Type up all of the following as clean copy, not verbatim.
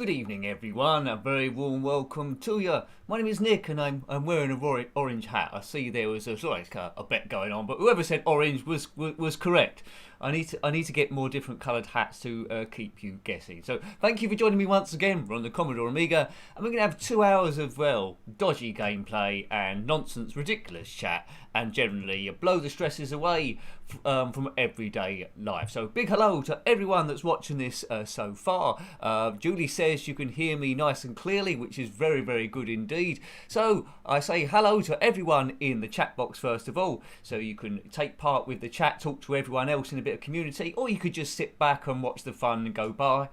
good evening everyone, a very warm welcome to you. My name is Nick and I'm wearing a orange hat. I see there was a bet going on, but whoever said orange was correct. I need to get more different coloured hats to keep you guessing. So thank you for joining me once again. We're on the Commodore Amiga and we're going to have 2 hours of, well, dodgy gameplay and nonsense, ridiculous chat and generally blow the stresses away from everyday life. So big hello to everyone that's watching this so far. Julie says you can hear me nice and clearly, which is very, very good indeed. So I say hello to everyone in the chat box first of all, so you can take part with the chat, talk to everyone else in a bit of community, or you could just sit back and watch the fun and go by.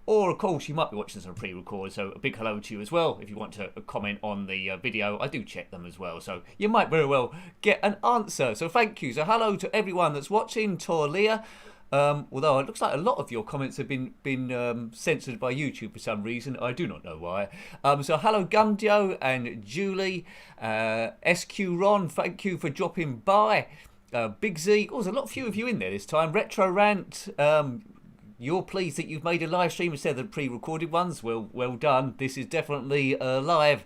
Or of course you might be watching this on pre-record, so a big hello to you as well. If you want to comment on the video, I do check them as well, so you might very well get an answer. So thank you. So hello to everyone that's watching. Torlia. Although it looks like a lot of your comments have been censored by YouTube for some reason. I do not know why. So hello Gumdio and Julie. SQ Ron, thank you for dropping by. Big Z, there's a lot few of you in there this time. Retro Rant, you're pleased that you've made a live stream instead of the pre-recorded ones. Well done. This is definitely live.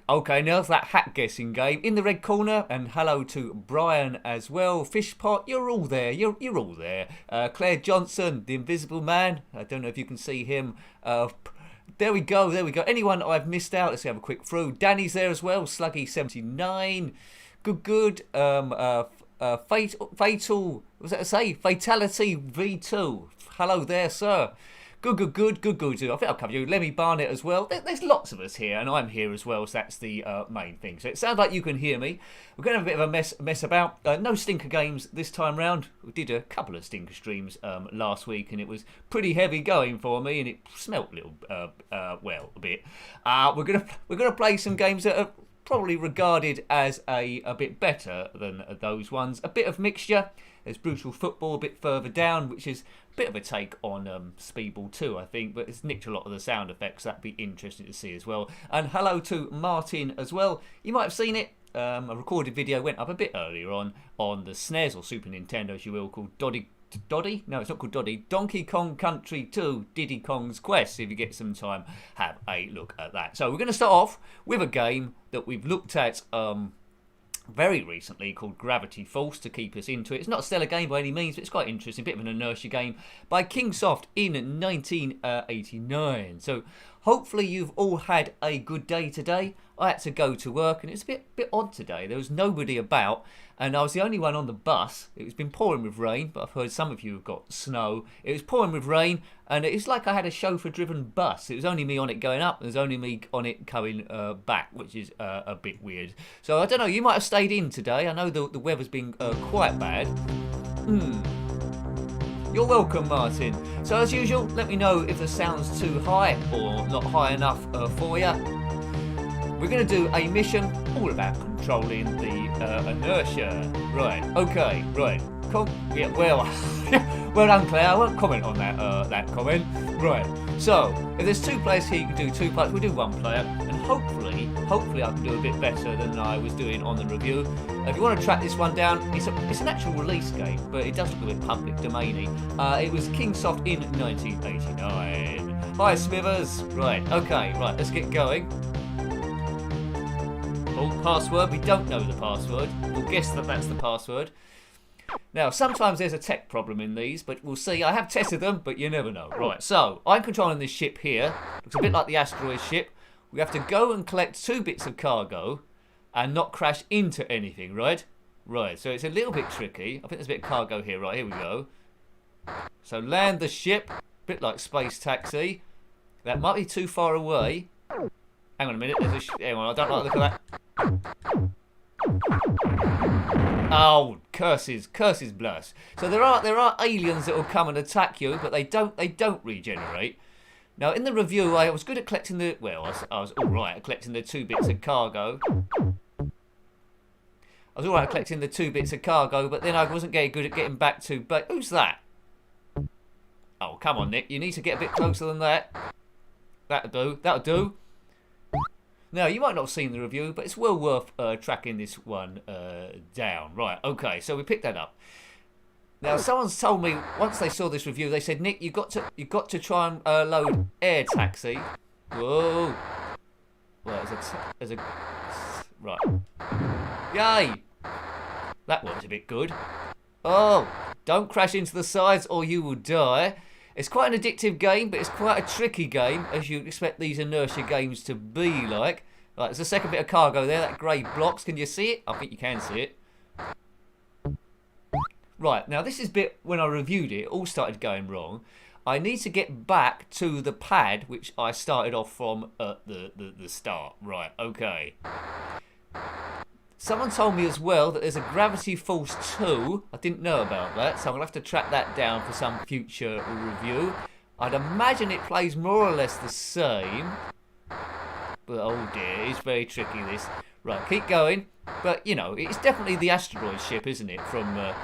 Okay, now it's that hat guessing game in the red corner, and hello to Brian as well. Fishpot, you're all there. You're all there. Claire Johnson, the Invisible Man. I don't know if you can see him. There we go. Anyone I've missed out? Let's have a quick through. Danny's there as well. Sluggy79. Good. Fatal. What's that to say? Fatality V2. Hello there, sir. Good. I think I'll cover you. Lemmy Barnett as well. There's lots of us here, and I'm here as well, so that's the main thing. So it sounds like you can hear me. We're going to have a bit of a mess about. No stinker games this time round. We did a couple of stinker streams last week, and it was pretty heavy going for me, and it smelt a little, a bit. We're gonna play some games that are probably regarded as a bit better than those ones. A bit of mixture. There's Brutal Football a bit further down, which is a bit of a take on Speedball 2, I think, but it's nicked a lot of the sound effects. That'd be interesting to see as well. And hello to Martin as well. You might have seen it. A recorded video went up a bit earlier on the SNES, or Super Nintendo as you will, called Doddy? No, it's not called Doddy. Donkey Kong Country 2, Diddy Kong's Quest. If you get some time, have a look at that. So we're going to start off with a game that we've looked at very recently called Gravity Falls to keep us into it. It's not a stellar game by any means, but it's quite interesting. A bit of an inertia game by Kingsoft in 1989. So hopefully you've all had a good day today. I had to go to work and it's a bit odd today. There was nobody about and I was the only one on the bus. It's been pouring with rain, but I've heard some of you have got snow. It was pouring with rain and it's like I had a chauffeur-driven bus. It was only me on it going up, there's only me on it going back, which is a bit weird. So I don't know, you might have stayed in today. I know the weather's been quite bad. You're welcome, Martin. So as usual, let me know if the sound's too high or not high enough for you. We're going to do a mission all about controlling the inertia. Right, okay, right. Yeah, well, well done, Claire. I won't comment on that comment. Right, so if there's 2 players here, you can do 2 players. We'll do 1 player, and hopefully I can do a bit better than I was doing on the review. If you want to track this one down, it's an actual release game, but it does look a bit public domainy. It was Kingsoft in 1989. Hi, Smithers. Right, okay, right. Let's get going. Oh, password. We don't know the password. We'll guess that that's the password. Now, sometimes there's a tech problem in these, but we'll see. I have tested them, but you never know. Right, so I'm controlling this ship here. Looks a bit like the asteroid ship. We have to go and collect 2 bits of cargo and not crash into anything, right? Right, so it's a little bit tricky. I think there's a bit of cargo here. Right, here we go. So land the ship, a bit like Space Taxi. That might be too far away. Hang on a minute. Hang on, I don't like the look of that. Oh, curses bless. So there are aliens that will come and attack you, but they don't regenerate. Now in the review, I was good at collecting I was all right at collecting the 2 bits of cargo. But then I wasn't getting good at getting back to. But who's that? Oh, come on, Nick. You need to get a bit closer than that. That'll do. Now, you might not have seen the review, but it's well worth tracking this one down. Right, okay, so we picked that up. Now, someone's told me once they saw this review, they said, Nick, you got to try and load Air Taxi. Whoa. Well, there's a right. Yay! That was a bit good. Oh, don't crash into the sides or you will die. It's quite an addictive game, but it's quite a tricky game, as you'd expect these inertia games to be like. Right, there's a second bit of cargo there, that grey blocks. Can you see it? I think you can see it. Right, now this is bit when I reviewed it, it all started going wrong. I need to get back to the pad, which I started off from at the start. Right, okay. Someone told me as well that there's a Gravity Force 2. I didn't know about that, so I'm going to have to track that down for some future review. I'd imagine it plays more or less the same. But oh dear, it's very tricky this. Right, keep going. But, you know, it's definitely the asteroid ship, isn't it? From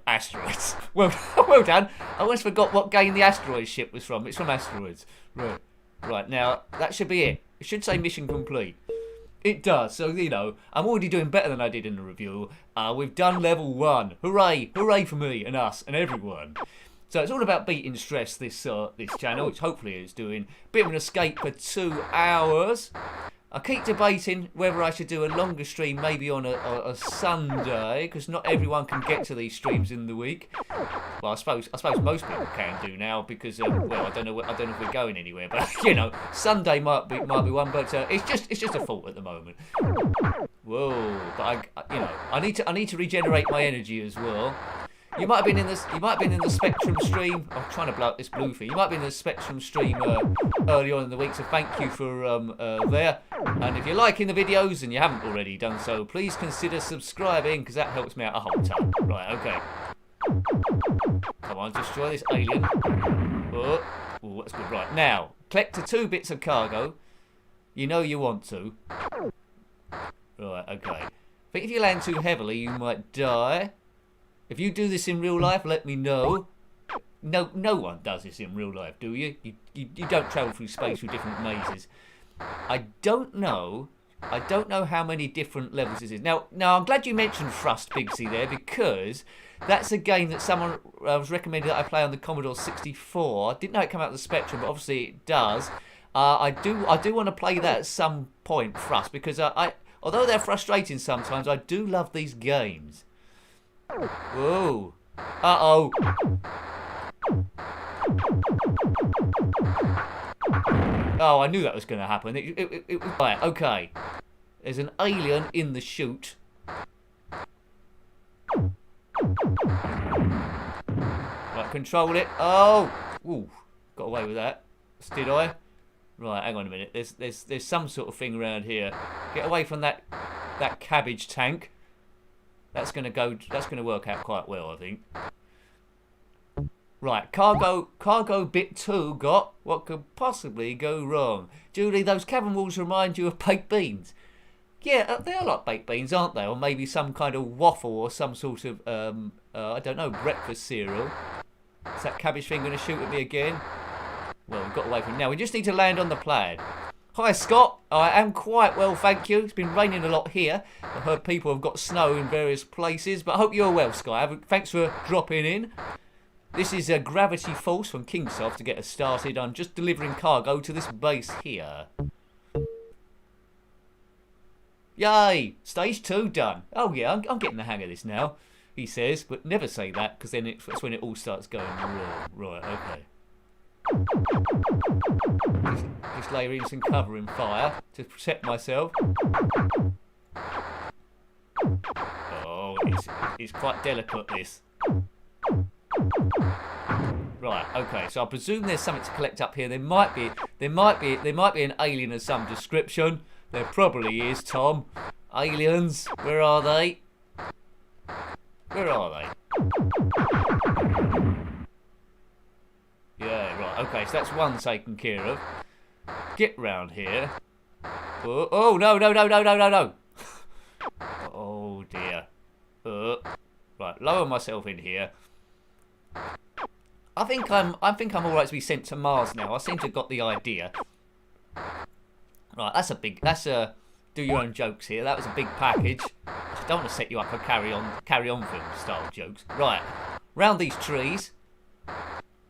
Asteroids. Well done. I almost forgot what game the asteroid ship was from. It's from Asteroids. Right, now, that should be it. It should say mission complete. It does, so, you know, I'm already doing better than I did in the review. We've done level 1. Hooray! Hooray for me and us and everyone. So it's all about beating stress, this channel, which hopefully is doing. Bit of an escape for 2 hours. I keep debating whether I should do a longer stream, maybe on a Sunday, because not everyone can get to these streams in the week. Well, I suppose most people can do now, because well, I don't know if we're going anywhere, but you know, Sunday might be one, but it's just a thought at the moment. Whoa! But I need to regenerate my energy as well. You might have been in the Spectrum stream. I'm trying to blow up this blue thing. You might have been in the Spectrum stream early on in the week, so thank you for there. And if you're liking the videos and you haven't already done so, please consider subscribing, because that helps me out a whole ton. Right, okay. Come on, destroy this alien. Oh, that's good. Right, now, collect the 2 bits of cargo. You know you want to. Right, okay. I think if you land too heavily, you might die. If you do this in real life, let me know. No one does this in real life, do you? You don't travel through space through different mazes. I don't know how many different levels this is. Now I'm glad you mentioned Thrust, Bigsy, there, because that's a game that someone was recommended that I play on the Commodore 64. I didn't know it came out of the Spectrum, but obviously it does. I do want to play that at some point, Thrust, because although they're frustrating sometimes, I do love these games. Whoa. Uh-oh. Oh, I knew that was going to happen. It was... Right, okay. There's an alien in the chute. Right, control it. Oh! Ooh, got away with that. Did I? Right, hang on a minute. There's some sort of thing around here. Get away from that cabbage tank. That's gonna work out quite well, I think. Right, cargo bit 2 got. What could possibly go wrong? Julie, those cavern walls remind you of baked beans. Yeah, they are like baked beans, aren't they? Or maybe some kind of waffle or some sort of, I don't know, breakfast cereal. Is that cabbage thing gonna shoot at me again? Well, we've got away from it. Now we just need to land on the plaid. Hi Scott, I am quite well, thank you. It's been raining a lot here. I've heard people have got snow in various places, but I hope you're well, Sky. Thanks for dropping in. This is a Gravity Force from Kingsoft to get us started. I'm just delivering cargo to this base here. Yay! Stage 2 done. Oh yeah, I'm getting the hang of this now, he says, but never say that, because then that's when it all starts going wrong. Right, okay. Just layering some cover and fire to protect myself. Oh, it's quite delicate, this. Right, okay. So I presume there's something to collect up here. There might be an alien of some description. There probably is, Tom. Aliens, where are they? Where are they? Yeah, right, okay, so that's one taken care of. Get round here. Oh no. Oh dear. Right, lower myself in here. I think I'm alright to be sent to Mars now. I seem to have got the idea. Right, that's a do your own jokes here. That was a big package. I don't want to set you up for carry on film style jokes. Right. round these trees.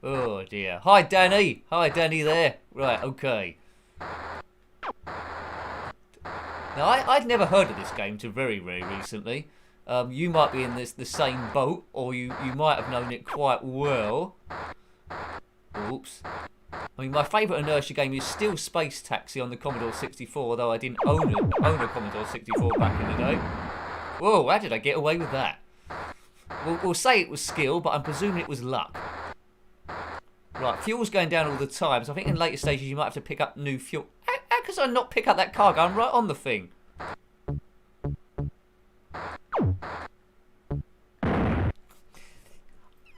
Oh dear. Hi Danny. Hi Danny there. Right, okay. Now I'd never heard of this game till very, very recently. You might be in the same boat, or you might have known it quite well. Oops. I mean, my favourite inertia game is still Space Taxi on the Commodore 64, although I didn't own a Commodore 64 back in the day. Whoa, how did I get away with that? We'll say it was skill, but I'm presuming it was luck. Right, fuel's going down all the time, so I think in later stages you might have to pick up new fuel. How could I not pick up that cargo? I'm right on the thing.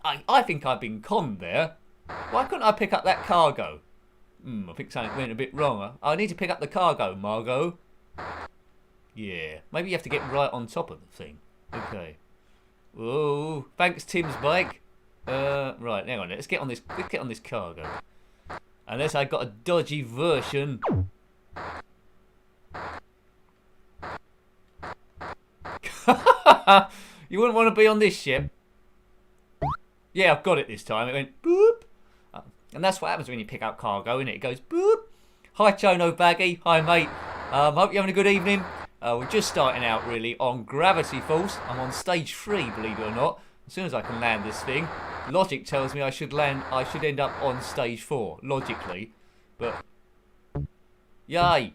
I think I've been conned there. Why couldn't I pick up that cargo? I think something went a bit wrong. I need to pick up the cargo, Margot. Yeah, maybe you have to get right on top of the thing. Okay. Whoa, thanks Tim's bike. Right, hang on, let's get on this cargo. Unless I got a dodgy version. You wouldn't want to be on this ship. Yeah, I've got it this time. It went boop. And that's what happens when you pick up cargo, innit? It goes boop. Hi, Chono Baggy. Hi, mate. Hope you're having a good evening. We're just starting out, really, on Gravity Falls. I'm on stage 3, believe it or not. As soon as I can land this thing, logic tells me I should end up on stage 4, logically. But, yay.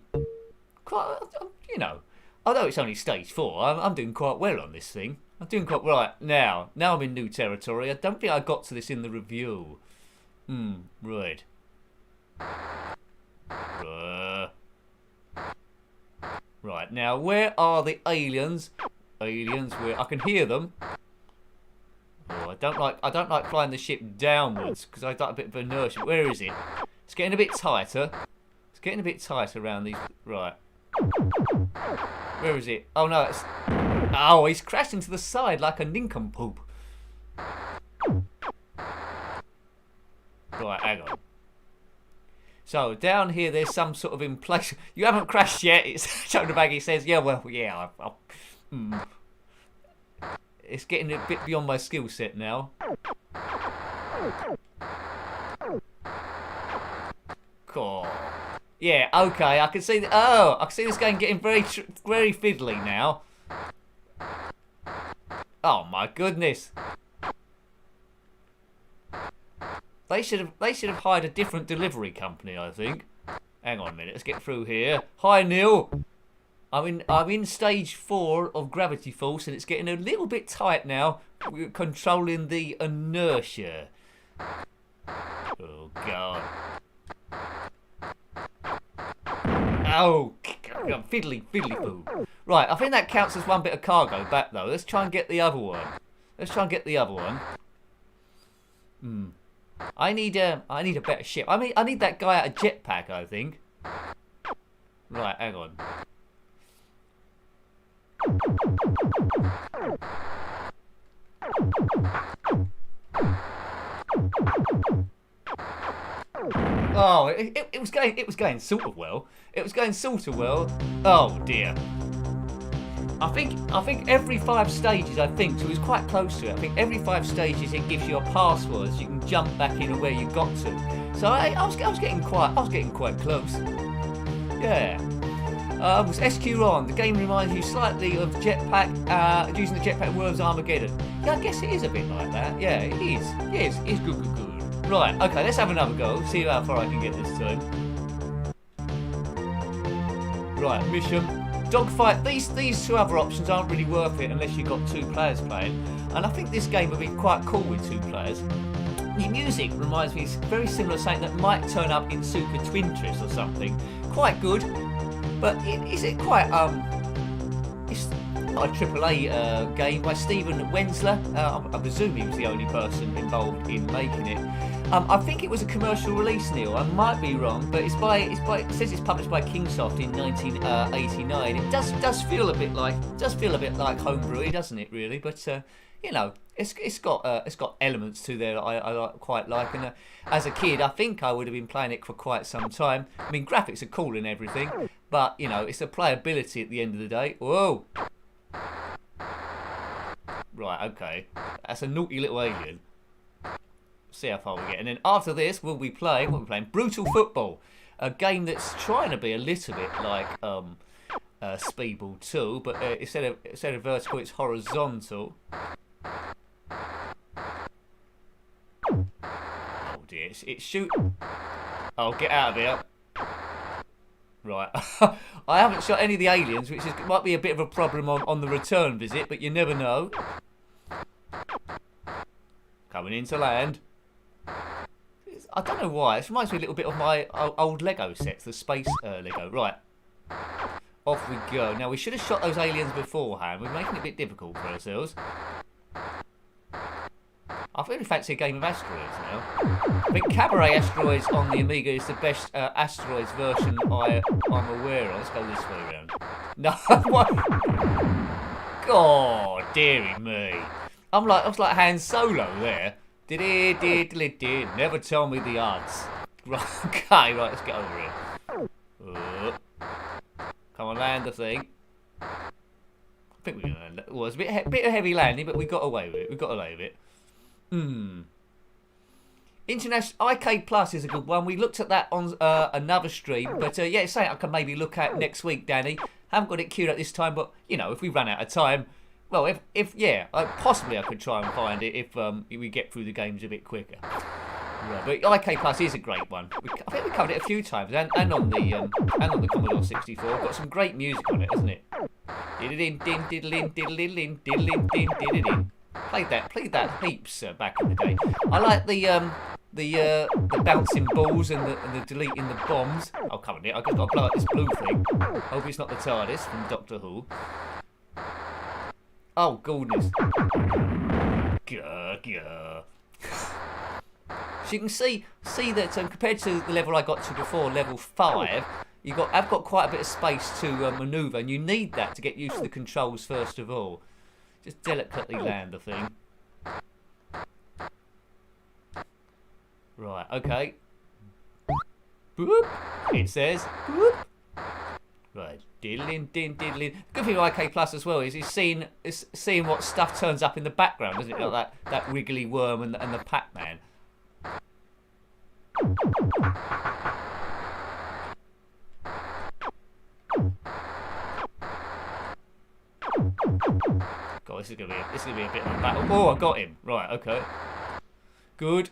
Quite, you know, although it's only stage 4, I'm doing quite well on this thing. I'm doing quite right now. Now I'm in new territory. I don't think I got to this in the review. Right. Right, now where are the aliens? Aliens, where I can hear them. Oh, I don't like flying the ship downwards because I got a bit of inertia. Where is it? It's getting a bit tighter. It's getting a bit tighter around these. Right. Where is it? Oh no, it's. Oh, he's crashed into the side like a nincompoop. Right, hang on. So down here, there's some sort of in place. You haven't crashed yet. It's Jonah Baggy says, yeah, well, yeah. It's getting a bit beyond my skill set now. Cool. Yeah, okay. I can see that. Oh, I can see this game getting very fiddly now. Oh my goodness. They should have hired a different delivery company, I think. Hang on a minute, let's get through here. Hi Neil. I'm in stage 4 of Gravity Falls and it's getting a little bit tight now. We're controlling the inertia. Oh god. Oh, fiddly poo. Right, I think that counts as one bit of cargo back though. Let's try and get the other one. I need a better ship. I mean, I need that guy out of jetpack, I think. Right, hang on. Oh, it was going sort of well. Oh dear. I think every 5 stages, so it was quite close to it. I think every 5 stages it gives you a password so you can jump back in where you got to. So I was getting quite close. Yeah. SQ on. The game reminds you slightly of Jetpack, using the Jetpack Worms Armageddon. Yeah, I guess it is a bit like that. Yeah, it is. Yes, it's good. Right, okay, let's have another go. See how far I can get this time. Right, mission. Dogfight. These 2 other options aren't really worth it unless you've got 2 players playing. And I think this game would be quite cool with 2 players. The music reminds me, it's very similar to something that might turn up in Super Twintris or something. Quite good, but is it quite it's not a AAA game by Stephen Wensler. I presume he was the only person involved in making it. I think it was a commercial release, Neil. I might be wrong, but it says it's published by Kingsoft in 1989. It does feel a bit like homebrewy, doesn't it? Really, but you know, it's got elements to there that I quite like. And as a kid, I think I would have been playing it for quite some time. I mean, graphics are cool and everything, but you know, it's the playability at the end of the day. Whoa. Right, okay. That's a naughty little alien. See how far we get. And then after this, we'll be playing, what are we playing? Brutal Football. A game that's trying to be a little bit like Speedball 2, but instead of vertical, it's horizontal. Oh dear, it's shoot. Oh, get out of here. Right. I haven't shot any of the aliens, which might be a bit of a problem on the return visit, but you never know. Coming into land. I don't know why. It reminds me a little bit of my old Lego sets, the space Lego. Right. Off we go. Now, we should have shot those aliens beforehand. We're making it a bit difficult for ourselves. I really fancy a game of asteroids now. I think Cabaret Asteroids on the Amiga is the best asteroids version I'm aware of. Let's go this way around. No, what? God, dearie me. I was like Han Solo there. Never tell me the odds. Right, okay, right, let's get over here. Come on, land the thing. I think we're going to land it. Well, it's a bit of heavy landing, but we got away with it. We got away with it. International Arcade Plus is a good one. We looked at that on another stream, but yeah, it's something I can maybe look at next week, Danny. Haven't got it queued up this time, but you know, if we run out of time, well, if possibly I could try and find it if we get through the games a bit quicker. Right, but Arcade Plus is a great one. I think we covered it a few times, and on the Commodore 64. Got some great music on it, hasn't it? Played that heaps back in the day. I like the bouncing balls and the deleting the bombs. Oh, come on, I've just got to blow up this blue thing. Hope it's not the TARDIS from Doctor Who. Oh, goodness. Gah. So you can see that compared to the level I got to before, level 5, I've got quite a bit of space to manoeuvre, and you need that to get used to the controls first of all. Just delicately land the thing. Right, okay. Boop, it says. Boop. Right, diddling. Good thing with IK Plus as well is seeing what stuff turns up in the background, doesn't it? Like that wiggly worm and the Pac-Man. God, this is gonna be a bit of a battle. Oh, I got him. Right, okay. Good.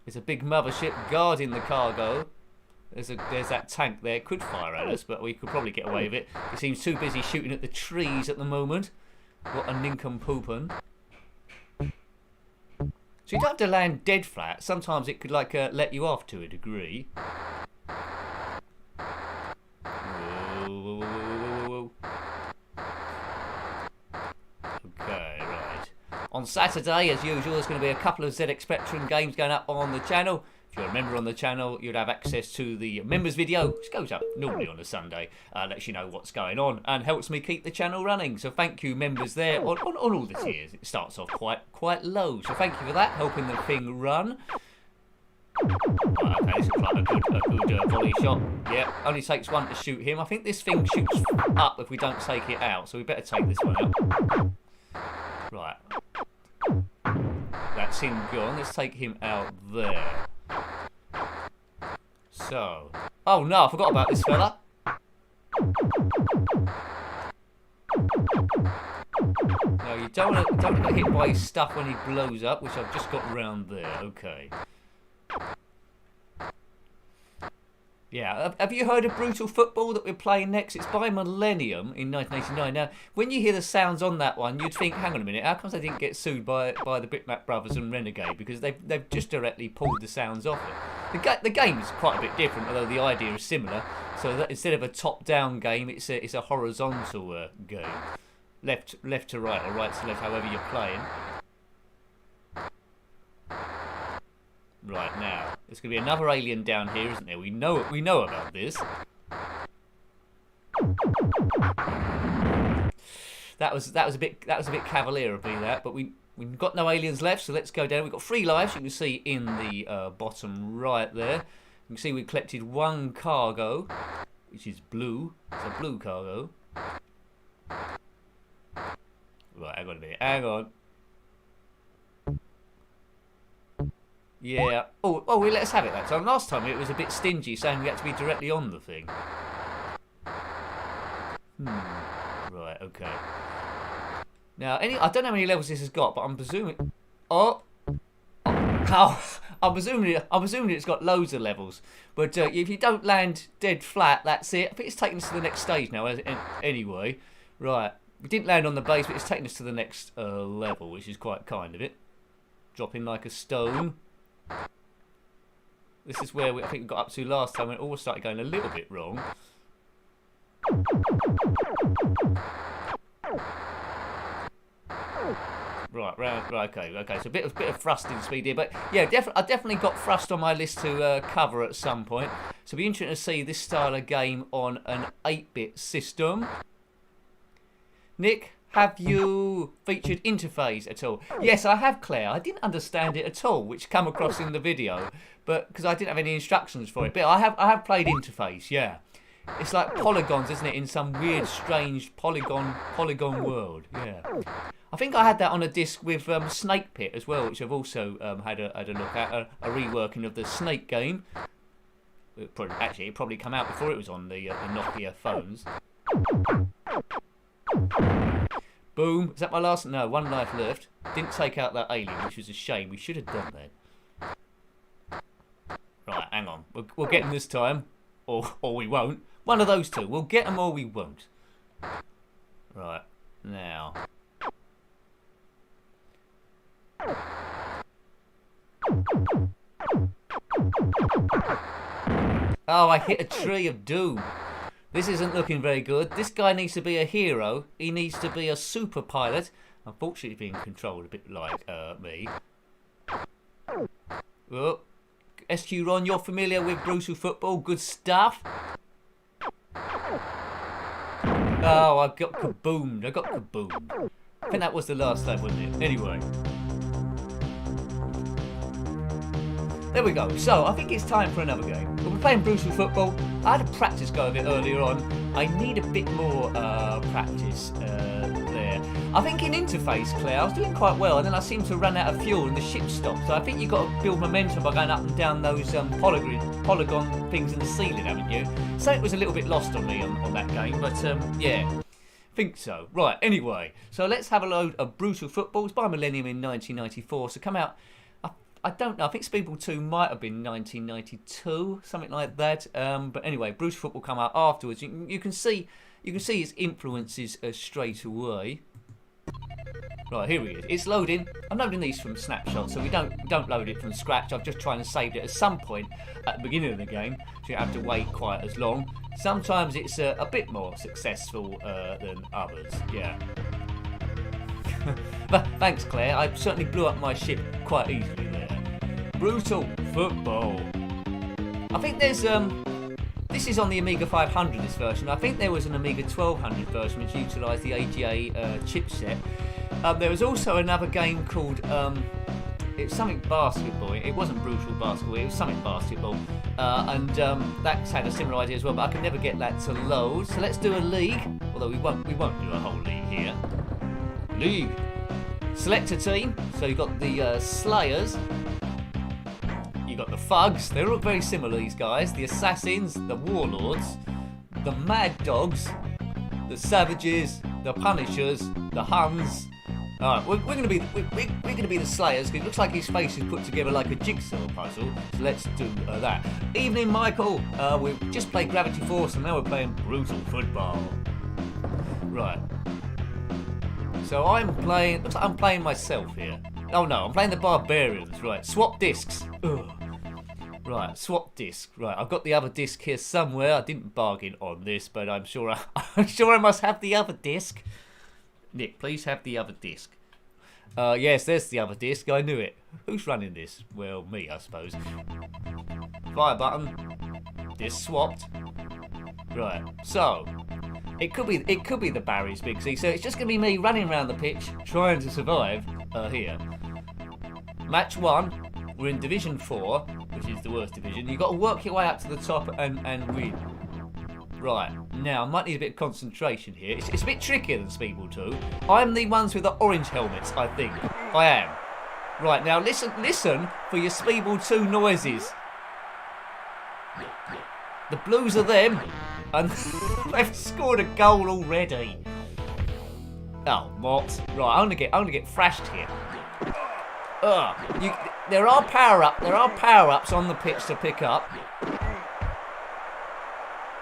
There's a big mothership guarding the cargo. There's that tank there. It could fire at us, but we could probably get away with it. He seems too busy shooting at the trees at the moment. What a nincompoopin'. So you don't have to land dead flat. Sometimes it could let you off to a degree. Whoa. Okay, right. On Saturday, as usual, there's going to be a couple of ZX Spectrum games going up on the channel. If you're a member on the channel, you'd have access to the members video, which goes up normally on a Sunday, lets you know what's going on and helps me keep the channel running. So thank you, members there on all the tiers. It starts off quite low, so thank you for that, helping the thing run. Right, okay, this looks like a good volley shot. Yeah, only takes one to shoot him. I think this thing shoots up if we don't take it out, so we better take this one out. Right. That's him gone. Let's take him out there. So, oh no, I forgot about this fella. No, you don't want to get hit by his stuff when he blows up, which I've just got round there. Okay. Yeah, have you heard of Brutal Football that we're playing next? It's by Millennium in 1989. Now, when you hear the sounds on that one, you'd think, hang on a minute, how come they didn't get sued by the Bitmap Brothers and Renegade? Because they've just directly pulled the sounds off it. The game's quite a bit different, although the idea is similar. So that instead of a top-down game, it's a horizontal game. Left to right, or right to left, however you're playing. Right, now, there's going to be another alien down here, isn't there? We know about this. That was a bit cavalier of me, that, but we've got no aliens left, so let's go down. We've got 3 lives. You can see in the bottom right there. You can see we've collected 1 cargo, which is blue. It's a blue cargo. Right, hang on a minute. Hang on. Yeah. Oh, well, let's have it that time. Last time it was a bit stingy, saying we had to be directly on the thing. Right, okay. Now, I don't know how many levels this has got, but I'm presuming... Oh! I'm presuming it's got loads of levels. But if you don't land dead flat, that's it. I think it's taking us to the next stage now, anyway. Right. We didn't land on the base, but it's taking us to the next level, which is quite kind of it. Dropping like a stone. This is where I think we got up to last time when it all started going a little bit wrong. Right, okay. So a bit of thrusting speed here, but yeah, I definitely got thrust on my list to cover at some point. So it'll be interesting to see this style of game on an 8-bit system. Nick, have you featured interface at all? Yes, I have, Claire. I didn't understand it at all, which come across in the video, but because I didn't have any instructions for it. But I have played interface, yeah. It's like polygons, isn't it, in some weird, strange polygon world, yeah. I think I had that on a disc with Snake Pit as well, which I've also had a look at, a reworking of the Snake game. It probably come out before it was on the Nokia phones. Boom. Is that my last? No, one life left. Didn't take out that alien, which was a shame. We should have done that. Right, hang on. We'll get him this time, or we won't. One of those two. We'll get him or we won't. Right, now. Oh, I hit a tree of doom. This isn't looking very good. This guy needs to be a hero. He needs to be a super pilot. Unfortunately, being controlled a bit like me. Oh, SQ Ron, you're familiar with brutal football. Good stuff. Oh, I got kaboomed. I think that was the last time, wasn't it? Anyway. There we go. So, I think it's time for another game. We're playing brutal football. I had a practice go of it earlier on. I need a bit more practice there. I think in interface, Claire, I was doing quite well, and then I seemed to run out of fuel and the ship stopped. So I think you've got to build momentum by going up and down those polygon things in the ceiling, haven't you? So it was a little bit lost on me on that game, but yeah. Think so. Right, anyway. So let's have a load of brutal footballs by Millennium in 1994. So come out... I don't know. I think Speedball 2 might have been 1992, something like that. But anyway, Brutal Football come out afterwards. You can see its influences straight away. Right, here we go. It's loading. I'm loading these from snapshots, so we don't load it from scratch. I've just trying to save it at some point at the beginning of the game, so you don't have to wait quite as long. Sometimes it's a bit more successful than others. Yeah. But thanks, Claire. I certainly blew up my ship quite easily there. Brutal football. I think there's this is on the Amiga 500, this version. I think there was an Amiga 1200 version which utilised the AGA chipset. There was also another game called it was something basketball. It wasn't brutal basketball. It was something basketball, and that's had a similar idea as well. But I could never get that to load. So let's do a league. Although we won't do a whole league here. League. Select a team. So you've got the Slayers. You've got the Thugs. They're all very similar, these guys. The Assassins, the Warlords, the Mad Dogs, the Savages, the Punishers, the Huns. Alright, we're gonna be the Slayers, because it looks like his face is put together like a jigsaw puzzle. So let's do that. Evening, Michael. We've just played Gravity Force and now we're playing Brutal Football. Right. So looks like I'm playing myself here. Oh no, I'm playing the Barbarians. Right, swap discs. Ugh. Right, swap disc. Right, I've got the other disc here somewhere. I didn't bargain on this, but I'm sure I must have the other disc. Nick, please have the other disc. Yes, there's the other disc. I knew it. Who's running this? Well, me, I suppose. Fire button. Disc swapped. Right. So it could be the Barry's Big C. So it's just gonna be me running around the pitch trying to survive here. Match 1. We're in Division 4, which is the worst division. You've got to work your way up to the top and win. Right, now I might need a bit of concentration here. It's a bit trickier than Speedball 2. I'm the ones with the orange helmets, I think. I am. Right, now listen for your Speedball 2 noises. The Blues are them, and they've scored a goal already. Oh, what? Right, I'm gonna get thrashed here. There are power-ups on the pitch to pick up.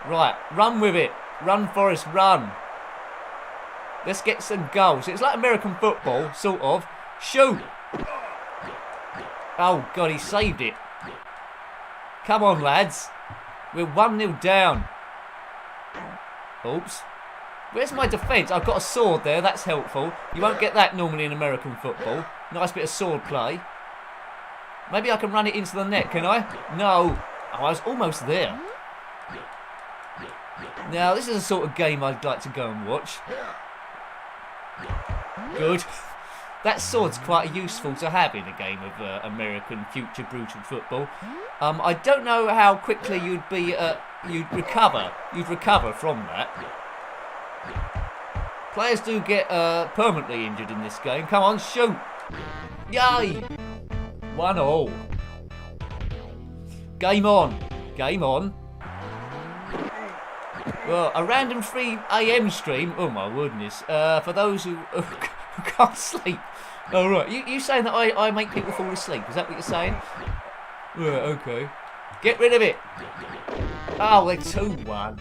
Right, run with it. Run, Forrest, run. Let's get some goals. It's like American football, sort of. Shoot! Oh, God, he saved it. Come on, lads. We're 1-0 down. Oops. Where's my defence? I've got a sword there. That's helpful. You won't get that normally in American football. Nice bit of sword play. Maybe I can run it into the net, can I? No. Oh, I was almost there. Now, this is the sort of game I'd like to go and watch. Good. That sword's quite useful to have in a game of American future brutal football. I don't know how quickly you'd recover from that. Players do get permanently injured in this game. Come on, shoot! Yay! 1-1. Game on. Game on. Well, a random 3 AM stream. Oh my goodness. For those who can't sleep. Oh right. You saying that I make people fall asleep? Is that what you're saying? Yeah, okay. Get rid of it. Oh, they're 2-1.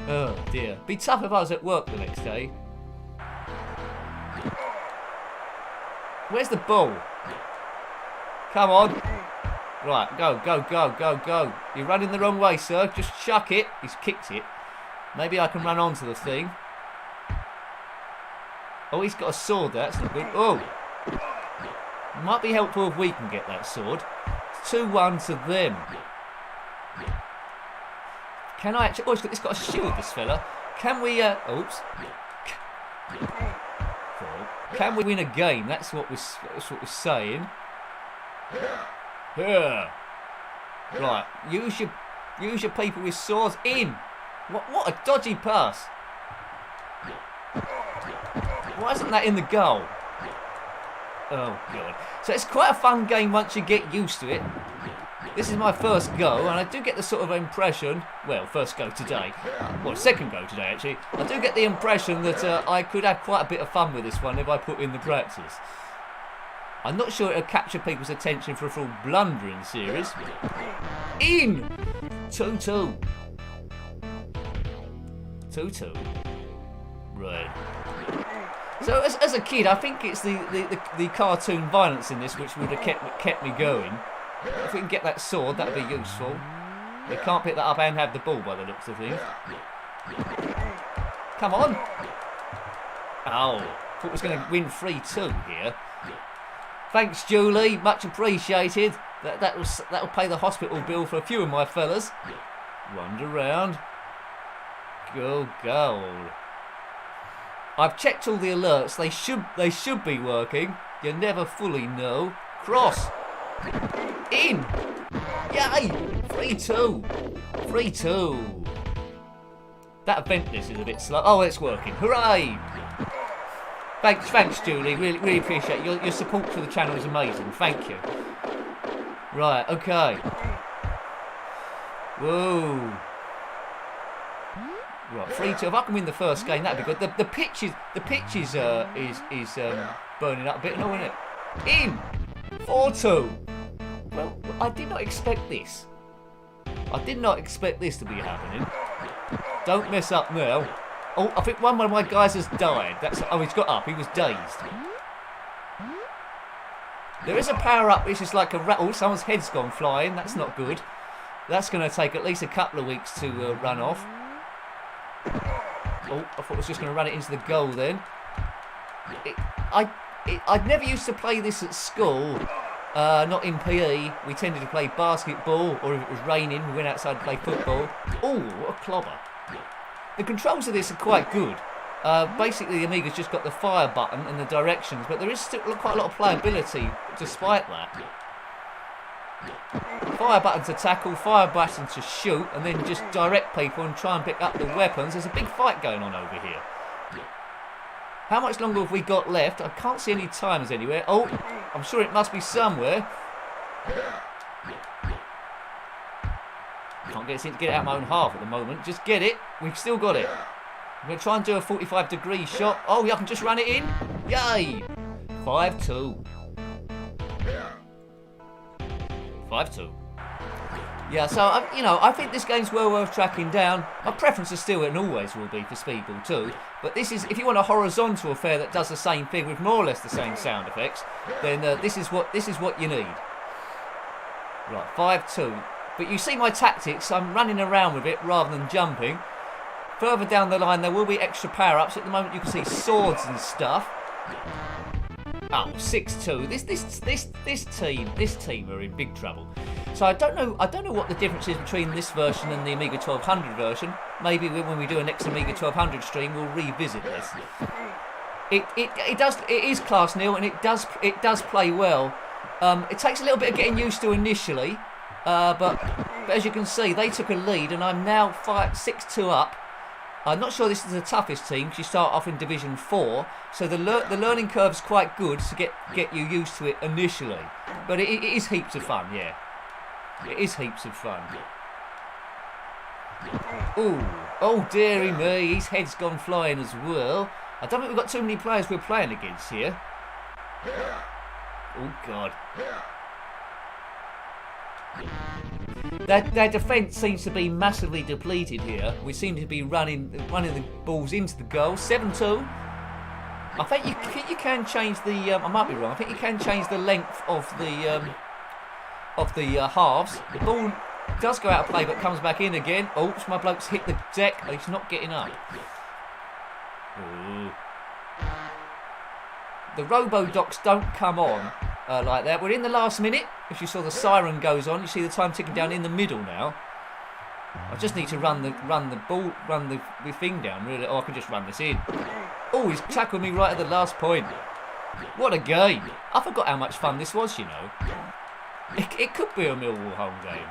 Oh dear. Be tough if I was at work the next day. Where's the ball? Come on. Right, go. You're running the wrong way, sir. Just chuck it. He's kicked it. Maybe I can run onto the thing. Oh, he's got a sword there. That's not good. Oh. Might be helpful if we can get that sword. It's 2-1 to them. Can I actually... Oh, it's got a shield, this fella. Can we... Oops. Can we win a game? That's what we're saying. Yeah. Right. Use your people with swords. In. What a dodgy pass. Why isn't that in the goal? Oh, God. So it's quite a fun game once you get used to it. This is my first go, and I do get the sort of impression... Well, first go today. Well, second go today, actually. I do get the impression that I could have quite a bit of fun with this one if I put in the practice. I'm not sure it'll capture people's attention for a full blundering series. In! 2-2. 2-2. Right. So as a kid, I think it's the cartoon violence in this which would have kept me going. If we can get that sword, that'd be useful. We can't pick that up and have the ball by the looks of things. Come on. Oh, thought it was going to win 3-2 here. Thanks, Julie. Much appreciated. That'll pay the hospital bill for a few of my fellas. Wander round. Go goal. I've checked all the alerts. They should be working. You never fully know. Cross. In. Yay! 3-2. 3-2. That event list is a bit slow. Oh, it's working. Hooray! Thanks, Julie. Really appreciate it. Your support for the channel is amazing. Thank you. Right, okay. Whoa. Right, 3-2. If I can win the first game, that'd be good. The pitch is burning up a bit, no, isn't it? In 4-2. Well, I did not expect this. I did not expect this to be happening. Don't mess up now. Oh, I think one of my guys has died. He's got up. He was dazed. There is a power-up which is like a rat. Oh, someone's head's gone flying. That's not good. That's going to take at least a couple of weeks to run off. Oh, I thought I was just going to run it into the goal then. I'd never used to play this at school. Not in PE. We tended to play basketball, or if it was raining, we went outside to play football. Oh, what a clobber. The controls of this are quite good. Basically, the Amiga's just got the fire button and the directions, but there is still quite a lot of playability despite that. Fire button to tackle, fire button to shoot, and then just direct people and try and pick up the weapons. There's a big fight going on over here. How much longer have we got left? I can't see any timers anywhere. Oh, I'm sure it must be somewhere. Can't get it out of my own half at the moment. Just get it. We've still got it. I'm going to try and do a 45-degree shot. Oh, yeah, I can just run it in. Yay! 5-2. 5-2. Yeah, so, I think this game's well worth tracking down. My preference is still and always will be for Speedball 2. But this is, if you want a horizontal affair that does the same thing with more or less the same sound effects, then this is what you need. Right, 5-2. But you see my tactics, I'm running around with it rather than jumping. Further down the line there will be extra power-ups. At the moment you can see swords and stuff. Oh, 6-2. This team are in big trouble. So I don't know what the difference is between this version and the Amiga 1200 version. Maybe when we do a next Amiga 1200 stream we'll revisit this. It is class nil and it does play well. It takes a little bit of getting used to initially. But as you can see, they took a lead, and I'm now 6-2 up. I'm not sure this is the toughest team because you start off in Division 4, so the learning curve's quite good to get you used to it initially. But it is heaps of fun, yeah. It is heaps of fun. Ooh, oh dearie me, his head's gone flying as well. I don't think we've got too many players we're playing against here. Oh God. Their defence seems to be massively depleted here. We seem to be running the balls into the goal. 7-2. I think you can change the. I might be wrong. I think you can change the length of the halves. The ball does go out of play, but comes back in again. Oh, my bloke's hit the deck. He's not getting up. Ooh. The robo-docs don't come on like that. We're in the last minute. If you saw the siren goes on, you see the time ticking down in the middle now. I just need to run the thing down really. Oh, I can just run this in. Oh, he's tackled me right at the last point. What a game! I forgot how much fun this was. It could be a Millwall home game.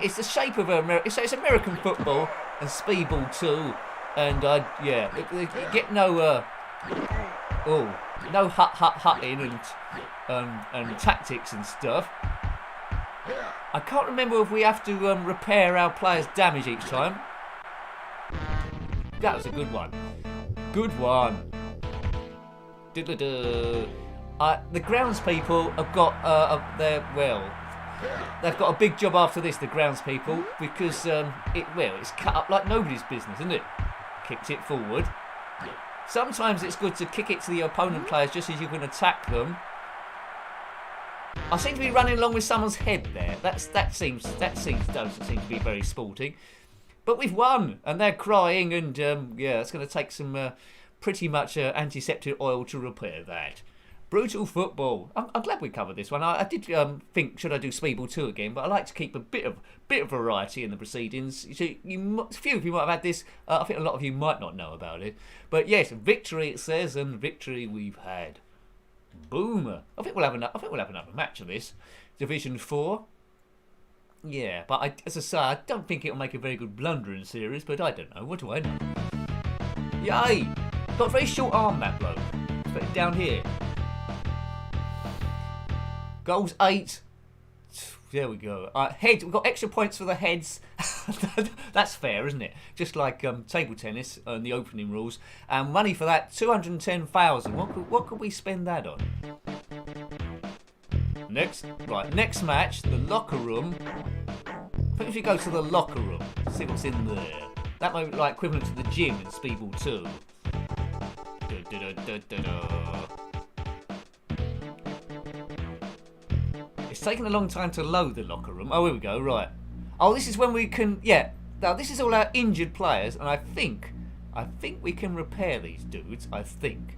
It's the shape of it's American football and Speedball 2, and you get no no hutting and tactics and stuff. I can't remember if we have to repair our players' damage each time. That was a good one. Good one. The groundspeople have got they've got a big job after this. The groundspeople, because it's cut up like nobody's business, isn't it? Kicked it forward. Sometimes it's good to kick it to the opponent players just as you can attack them. I seem to be running along with someone's head there. That doesn't seem to be very sporting. But we've won, and they're crying, and it's going to take some pretty much antiseptic oil to repair that. Brutal football. I'm glad we covered this one. I did think, should I do Speedball 2 again? But I like to keep a bit of variety in the proceedings. So few of you might have had this. I think a lot of you might not know about it. But yes, victory it says, and victory we've had. Boomer. I think we'll have another match of this. Division 4. Yeah, but as I say, I don't think it'll make a very good blundering series. But I don't know. What do I know? Yay! Got a very short arm, that bloke. Put it down here. Goals 8. There we go. Head. We've got extra points for the heads. That's fair, isn't it? Just like table tennis and the opening rules. And money for that, 210,000. What could we spend that on? Next match, the locker room. I think if you go to the locker room, see what's in there. That might be like equivalent to the gym in Speedball 2. It's taken a long time to load the locker room. Oh, here we go, right. Oh, this is when we can, now this is all our injured players, and I think we can repair these dudes, I think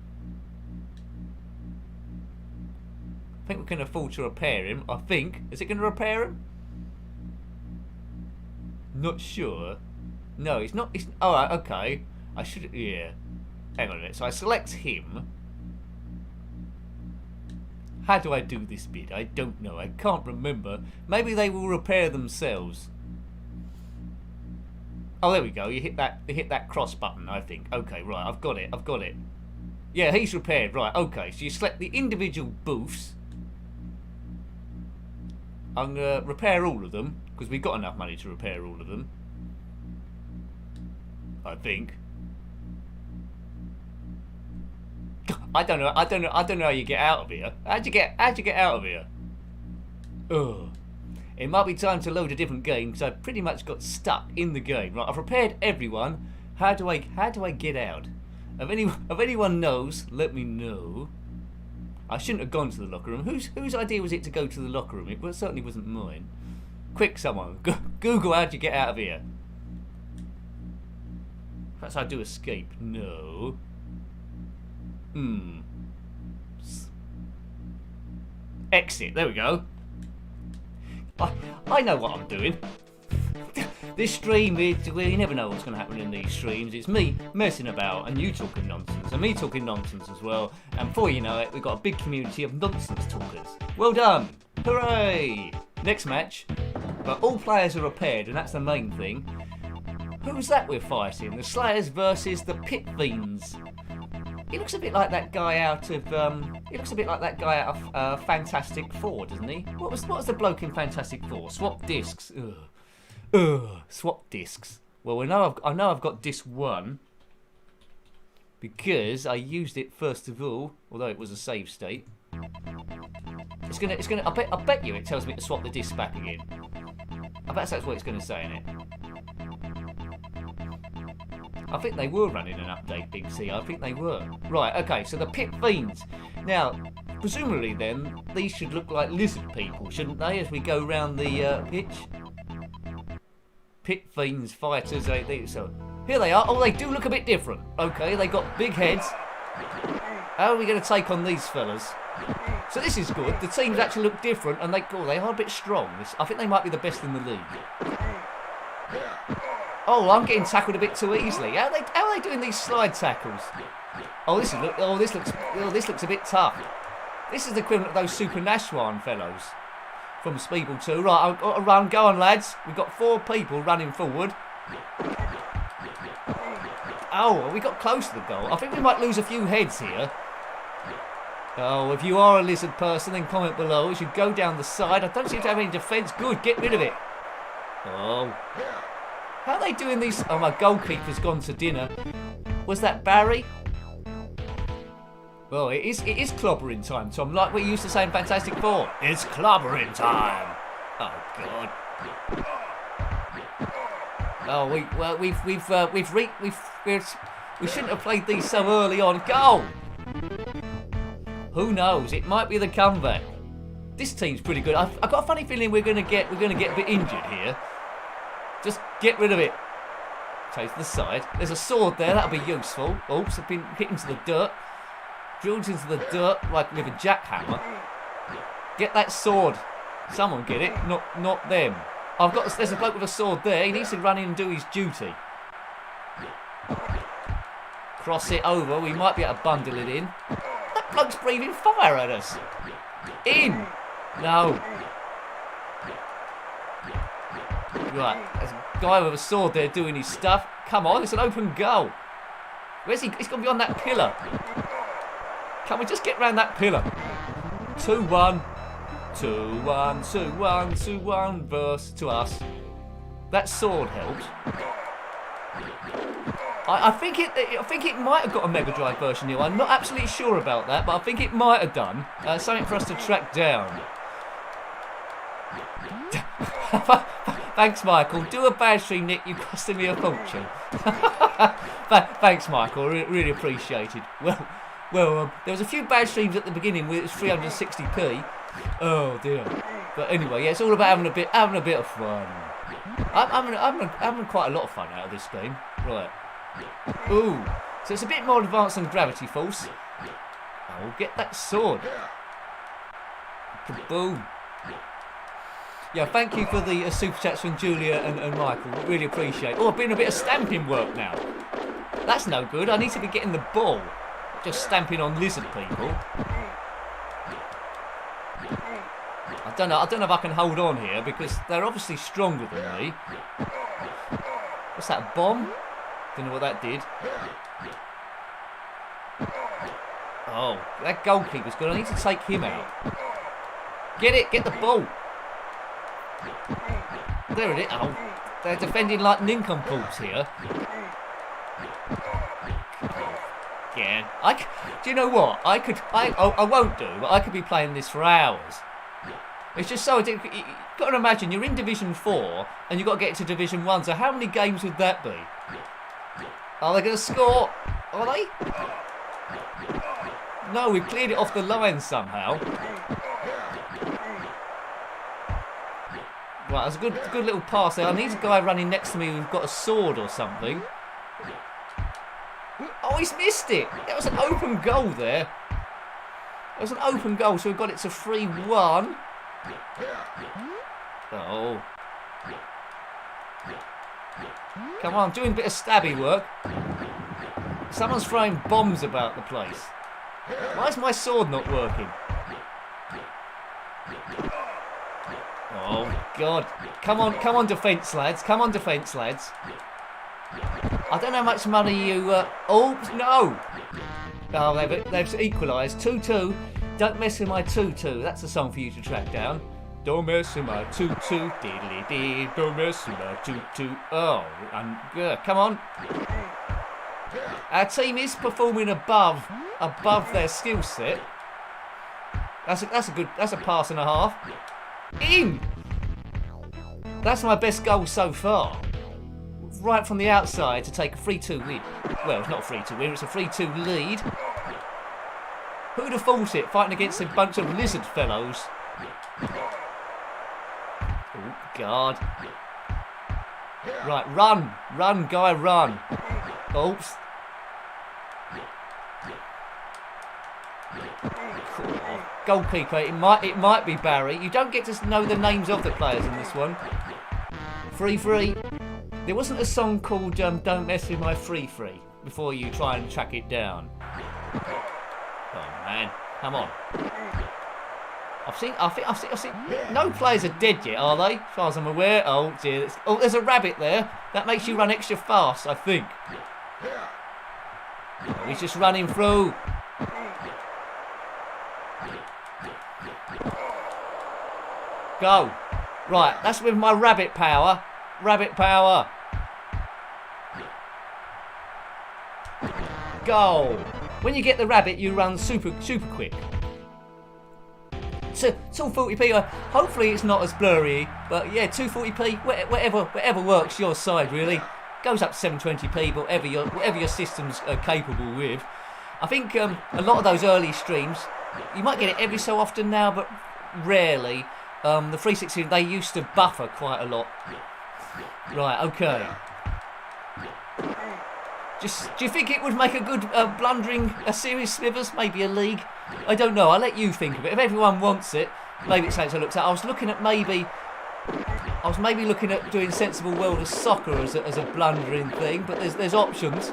we can afford to repair him, I think. Is it going to repair him? Not sure. No, it's not, alright, okay. I should, hang on a minute, so I select him. How do I do this bit? I don't know. I can't remember. Maybe they will repair themselves. Oh, there we go. You hit that cross button, I think. Okay, right. I've got it. Yeah, he's repaired. Right, okay. So you select the individual booths. I'm going to repair all of them, because we've got enough money to repair all of them. I think. I don't know how you get out of here. How'd you get out of here? Ugh. It might be time to load a different game, because I've pretty much got stuck in the game. Right, I've repaired everyone. How do I get out? If anyone knows, let me know. I shouldn't have gone to the locker room. Whose idea was it to go to the locker room? It certainly wasn't mine. Quick, someone. Google how'd you get out of here. Perhaps I do escape. No. Exit. There we go. I know what I'm doing. This stream, well, you never know what's going to happen in these streams. It's me messing about and you talking nonsense and me talking nonsense as well. And before you know it, we've got a big community of nonsense talkers. Well done. Hooray. Next match. But all players are repaired and that's the main thing. Who's that we're fighting? The Slayers versus the Pit Fiends. He looks a bit like that guy out of Fantastic Four, doesn't he? What was the bloke in Fantastic Four? Swap discs. Swap discs. Well, I know I've got disc 1 because I used it first of all, although it was a save state. It's gonna. I bet you it tells me to swap the disc back again. I bet that's what it's gonna say in it. I think they were running an update, Big C. I think they were. Right, okay, so the Pit Fiends. Now, presumably then, these should look like lizard people, shouldn't they, as we go round the pitch? Pit Fiends, fighters, so here they are. Oh, they do look a bit different. Okay, they got big heads. How are we going to take on these fellas? So this is good. The teams actually look different, and they are a bit strong. I think they might be the best in the league. Oh, I'm getting tackled a bit too easily. How are they doing these slide tackles? Oh, this looks a bit tough. This is the equivalent of those Super Nashwan fellows from Speedball 2. Right, I've got to run. Go on, lads. We've got 4 people running forward. Oh, we got close to the goal. I think we might lose a few heads here. Oh, if you are a lizard person, then comment below. You should go down the side. I don't seem to have any defence. Good, get rid of it. Oh. How are they doing these? Oh, my goalkeeper's gone to dinner. Was that Barry? Well, it is clobbering time, Tom. Like we used to say in Fantastic Four. It's clobbering time. Oh God. Oh, we shouldn't have played these so early on. Goal. Who knows? It might be the comeback. This team's pretty good. I've got a funny feeling we're gonna get a bit injured here. Just get rid of it. Take to the side. There's a sword there. That'll be useful. Oops, I've been hit into the dirt. Drilled into the dirt like with a jackhammer. Get that sword. Someone get it. Not them. There's a bloke with a sword there. He needs to run in and do his duty. Cross it over. We might be able to bundle it in. That bloke's breathing fire at us. In. No. Right, there's a guy with a sword there doing his stuff. Come on, it's an open goal. Where's he? He's gone beyond that pillar. Can we just get round that pillar? 2-1. 2-1, 2-1, 2-1 verse to us. That sword helped. I think it might have got a Mega Drive version here. I'm not absolutely sure about that, but I think it might have done. Something for us to track down. Thanks, Michael. Do a bad stream, Nick. You costed me a fortune. Thanks, Michael. Really appreciated. Well, there was a few bad streams at the beginning with 360p. Oh dear. But anyway, yeah, it's all about having a bit of fun. I'm having quite a lot of fun out of this game. Right. Ooh. So it's a bit more advanced than Gravity Force. I'll get that sword. Boom. Yeah, thank you for the super chats from Julia and Michael. Really appreciate it. Oh, I've been a bit of stamping work now. That's no good. I need to be getting the ball. Just stamping on lizard people. I don't know if I can hold on here because they're obviously stronger than me. What's that, a bomb? Don't know what that did. Oh, that goalkeeper's good. I need to take him out. Get it, get the ball. There it is. Oh, they're defending like nincompoops here. Yeah, do you know what? I won't do, but I could be playing this for hours. It's just so addictive. You've got to imagine, you're in Division 4 and you've got to get to Division 1, so how many games would that be? Are they going to score? Are they? No, we've cleared it off the line somehow. Right, that's a good little pass there. I need a guy running next to me who's got a sword or something. Oh, he's missed it. That was an open goal there. It was an open goal, so we've got it to 3-1. Oh. Come on, doing a bit of stabby work. Someone's throwing bombs about the place. Why is my sword not working? Oh, God. Come on, defence, lads. Come on, defence, lads. I don't know how much money you... Oh, no! Oh, they've equalised. 2-2. Don't mess with my 2-2. That's a song for you to track down. Don't mess with my 2-2. Diddly-dee. Don't mess with my 2-2. Oh, come on. Our team is performing above their skill set. That's a pass and a half. In! That's my best goal so far. Right from the outside to take a 3-2 lead. Well, it's not a 3-2 win, it's a 3-2 lead. Who'd have thought it, fighting against a bunch of lizard fellows. Oh, God. Right, run, guy, run. Oops. Goalkeeper, it might be Barry. You don't get to know the names of the players in this one. 3-3. There wasn't a song called Don't Mess With My 3-3 before you try and track it down. Oh man, come on. I've seen. No players are dead yet, are they? As far as I'm aware. Oh dear. Oh, there's a rabbit there. That makes you run extra fast, I think. Oh, he's just running through. Go. Right, that's with my rabbit power. Rabbit power. Goal. When you get the rabbit, you run super quick. So 240p. Hopefully it's not as blurry, but yeah, 240p. Whatever works your side really. Goes up to 720p, but whatever your system's capable with. I think a lot of those early streams, you might get it every so often now, but rarely. The 360, they used to buffer quite a lot. Right, okay. Do you think it would make a good blundering series, Smithers? Maybe a league? I don't know. I'll let you think of it. If everyone wants it, maybe it's something to look at. I was maybe looking at doing Sensible World of Soccer as a blundering thing, but there's options.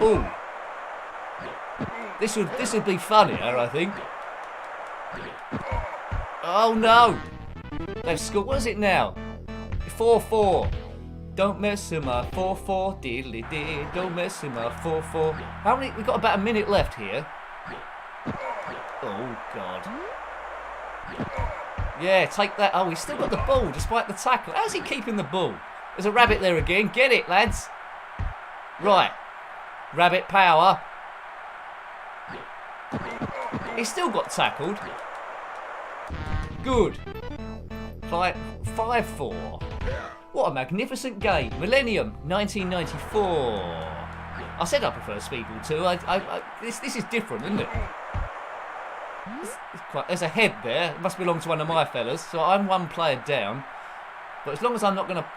Ooh, this would be funnier, I think. Oh no! They've scored. What is it now? 4-4. Don't mess with my 4-4. Diddly dee. Don't mess with my 4-4. How many? We've got about a minute left here. Oh God. Yeah, take that. Oh, he's still got the ball despite the tackle. How's he keeping the ball? There's a rabbit there again. Get it, lads. Right. Rabbit power. He's still got tackled. Good. 5-4. What a magnificent game. Millennium, 1994. I said I prefer Speedball 2. This is different, isn't it? There's a head there. It must belong to one of my fellas. So I'm one player down. But as long as I'm not going to...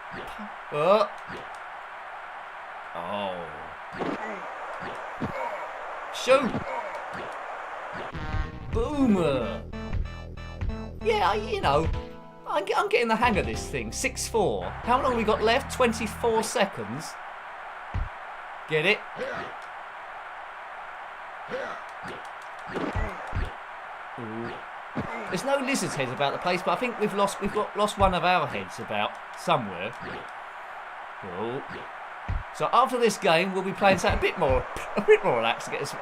Oh. Shoot. Boomer. Yeah, you know, I'm getting the hang of this thing. 6-4. How long have we got left? 24 seconds. Get it? Ooh. There's no lizard's heads about the place, but I think we've lost one of our heads about somewhere. Oh. So after this game, we'll be playing something a bit more relaxed to get us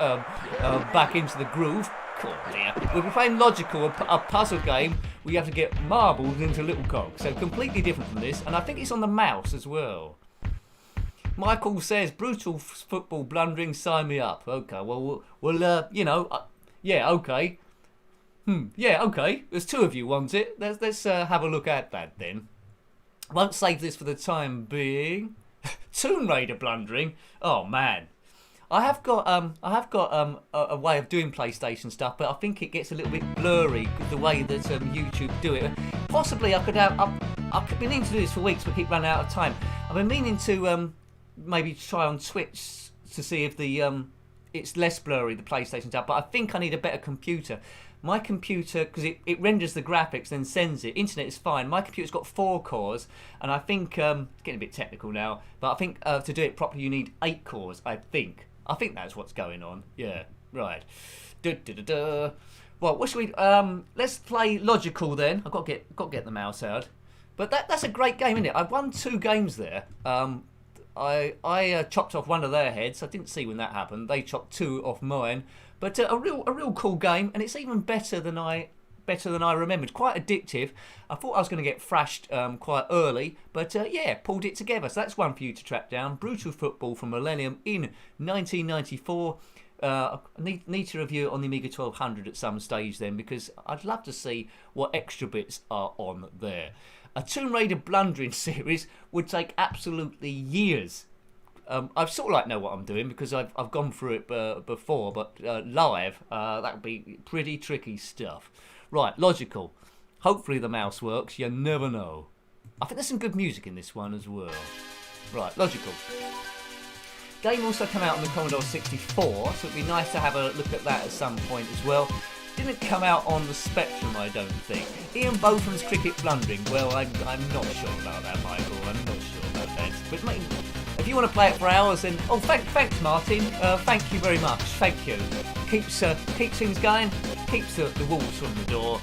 back into the groove. Oh dear. We'll be playing Logical, a puzzle game where you have to get marbles into little cogs. So completely different from this, and I think it's on the mouse as well. Michael says, brutal football blundering, sign me up. Okay, well, yeah, okay. Yeah, okay. There's two of you want it. Let's have a look at that then. Won't save this for the time being. Tomb Raider blundering. Oh man, I have got a way of doing PlayStation stuff, but I think it gets a little bit blurry with the way that YouTube do it. Possibly I could have. I've been meaning to do this for weeks, but keep running out of time. I've been meaning to maybe try on Twitch to see if the it's less blurry, the PlayStation stuff. But I think I need a better computer. My computer, because it renders the graphics, then sends it. Internet is fine. My computer's got 4 cores, and I think, it's getting a bit technical now, but I think to do it properly you need 8 cores, I think. I think that's what's going on. Yeah, right. Well, what should we, let's play Logical then. I've got to get the mouse out. But that's a great game, isn't it? I've won 2 games there. I chopped off one of their heads. I didn't see when that happened. They chopped 2 off mine. But a real cool game, and it's even better than I remembered. Quite addictive. I thought I was going to get thrashed quite early, but yeah, pulled it together. So that's one for you to track down. Brutal Football from Millennium in 1994. I need to review it on the Amiga 1200 at some stage then, because I'd love to see what extra bits are on there. A Tomb Raider blundering series would take absolutely years. I sort of like know what I'm doing because I've gone through it before, but live, that would be pretty tricky stuff. Right, Logical. Hopefully the mouse works, you never know. I think there's some good music in this one as well. Right, Logical. Game also came out on the Commodore 64, so it'd be nice to have a look at that at some point as well. Didn't come out on the Spectrum, I don't think. Ian Botham's Cricket blundering. Well, I'm not sure about that, Michael. I'm not sure about that. But maybe, if you want to play it for hours, then thanks, Martin. Thank you very much. Thank you. Keeps things going. Keeps the wolves from the door.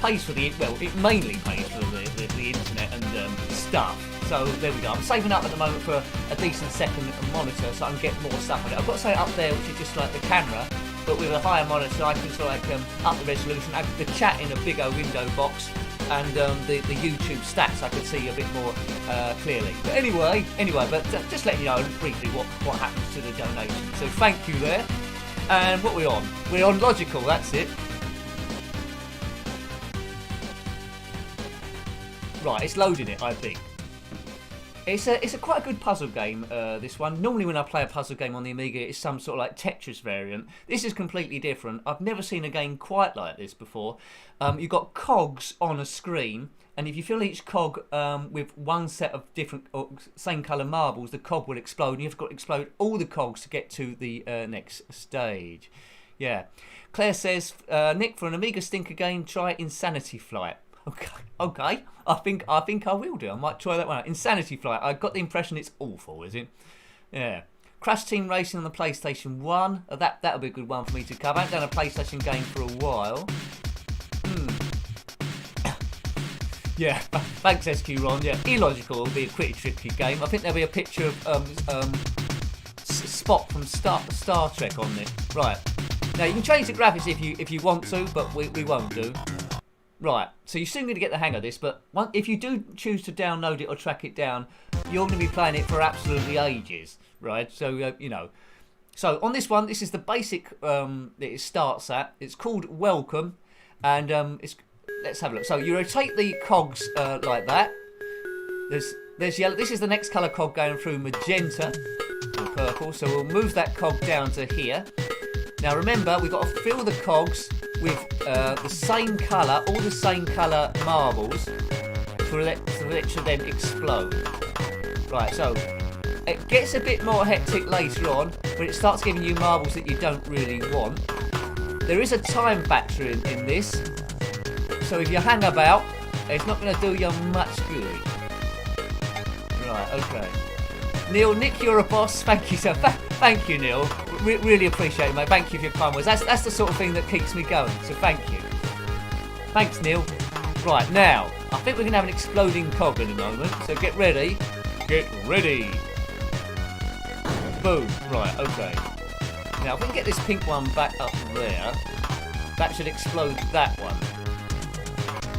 Pays for it mainly pays for the internet and stuff. So there we go. I'm saving up at the moment for a decent second monitor, so I can get more stuff on it. I've got something up there which is just like the camera, but with a higher monitor I can sort of up the resolution, have the chat in a bigger window box, and the YouTube stats I could see a bit more clearly. But anyway, but just letting you know briefly what happens to the donation. So thank you there. And what are we on? We're on Logical, that's it. Right, it's loading it, I think. It's a quite a good puzzle game, this one. Normally when I play a puzzle game on the Amiga, it's some sort of like Tetris variant. This is completely different. I've never seen a game quite like this before. You've got cogs on a screen, and if you fill each cog with one set of different same colour marbles, the cog will explode, and you've got to explode all the cogs to get to the next stage. Yeah. Claire says, Nick, for an Amiga stinker game, try Insanity Flight. Okay. I think I will do. I might try that one out. Insanity Flight. I got the impression it's awful, is it? Yeah. Crash Team Racing on the PlayStation 1. That'll be a good one for me to cover. I haven't done a PlayStation game for a while. Yeah. Thanks, SQ Ron. Yeah. Illogical will be a pretty tricky game. I think there'll be a picture of Spock from Star Trek on it. Right. Now you can change the graphics if you want to, but we won't do. Right, so you're soon going to get the hang of this, but if you do choose to download it or track it down, you're going to be playing it for absolutely ages, right? So, you know. So, on this one, this is the basic that it starts at. It's called Welcome, and let's have a look. So, you rotate the cogs like that. There's yellow. This is the next colour cog going through magenta or purple, so we'll move that cog down to here. Now remember, we've got to fill the cogs with the same colour, all the same colour marbles for it to then explode. Right, so it gets a bit more hectic later on when it starts giving you marbles that you don't really want. There is a time factor in this, so if you hang about, it's not going to do you much good. Right, okay. Neil, Nick, you're a boss. Thank you, sir. Thank you, Neil. Really appreciate it, mate. Thank you for your kind words. That's the sort of thing that keeps me going, so thank you. Thanks, Neil. Right, now, I think we're going to have an exploding cog in a moment, so get ready. Get ready. Boom. Right, okay. Now, if we can get this pink one back up there, that should explode that one.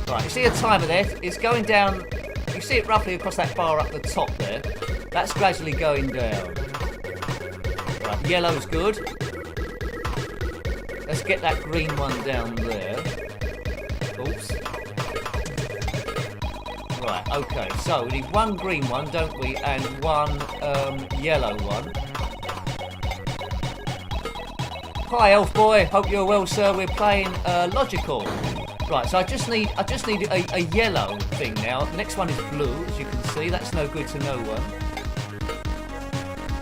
Right, you see a timer there? It's going down. You see it roughly across that bar up the top there. That's gradually going down. Right, yellow's good. Let's get that green one down there. Oops. Right, okay, so we need one green one, don't we? And one yellow one. Hi, Elf Boy. Hope you're well, sir. We're playing Logical. Right, so I just need a yellow thing now. The next one is blue, as you can see. That's no good to no one.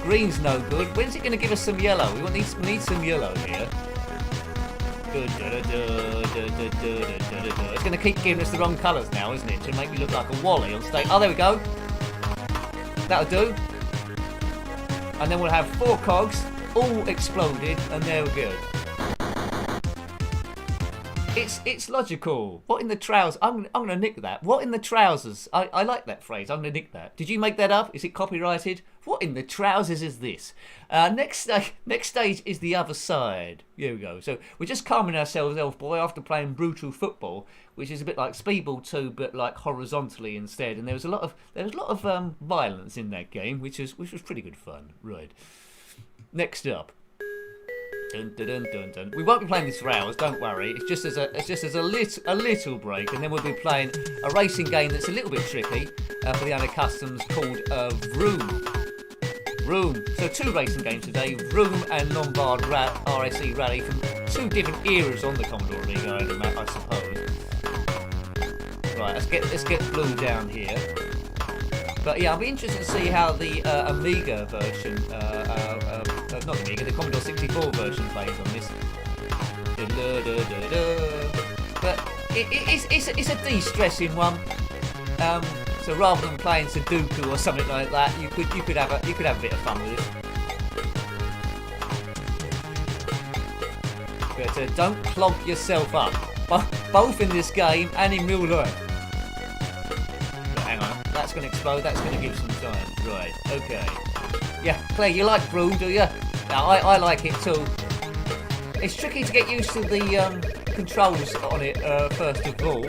Green's no good. When's it going to give us some yellow? We need some yellow here. It's going to keep giving us the wrong colours now, isn't it? To make me look like a Wally on stage. Oh, there we go. That'll do. And then we'll have 4 cogs, all exploded, and there we go. It's logical. What in the trousers? I'm going to nick that. What in the trousers? I like that phrase. I'm going to nick that. Did you make that up? Is it copyrighted? What in the trousers is this? Next stage is the other side. Here we go. So we're just calming ourselves, Elf Boy, after playing brutal football, which is a bit like Speedball 2, but like horizontally instead. And there was a lot of violence in that game, which was pretty good fun. Right. Next up. Dun, dun, dun, dun, dun. We won't be playing this for hours, don't worry. It's just as a little break, and then we'll be playing a racing game that's a little bit tricky for the unaccustomed called Vroom. Vroom. So 2 racing games today, Vroom and Lombard Rac Rally from 2 different eras on the Commodore Amiga, I suppose. Right, let's get blue down here. But yeah, I'll be interested to see how the Amiga version, not Amiga, the Commodore 64 version plays on this. But it's a de-stressing one. So rather than playing Sudoku or something like that, you could have a bit of fun with it. But don't clog yourself up, both in this game and in real life. Hang on, that's going to explode. That's going to give some time. Right, okay. Yeah, Claire, you like Vroom, do you? Yeah, I like it too. It's tricky to get used to the controls on it first of all.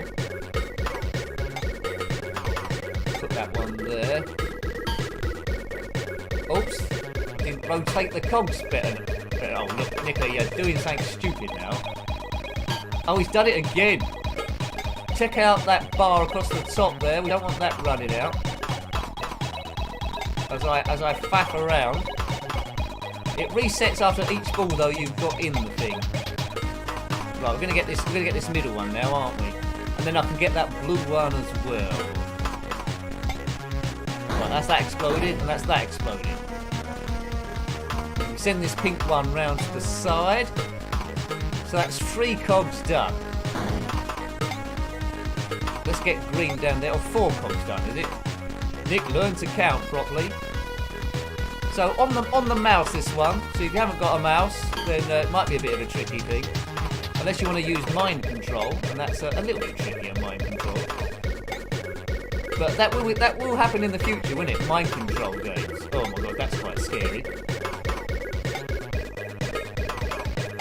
Put that one there. Oops. Didn't rotate the cogs better. Oh, look, Nicola, you're doing something stupid now. Oh, he's done it again. Check out that bar across the top there. We don't want that running out. As I faff around. It resets after each ball though you've got in the thing. Right, we're gonna get this middle one now, aren't we? And then I can get that blue one as well. Right, that's that exploded, and that's that exploded. We send this pink one round to the side. So that's 3 cogs done. Let's get green down there, or 4 cogs done, is it? Nick, learn to count properly. So on the mouse, this one. So if you haven't got a mouse, then it might be a bit of a tricky thing, unless you want to use mind control, and that's a little bit trickier, mind control. But that will happen in the future, won't it? Mind control games. Oh my god, that's quite scary.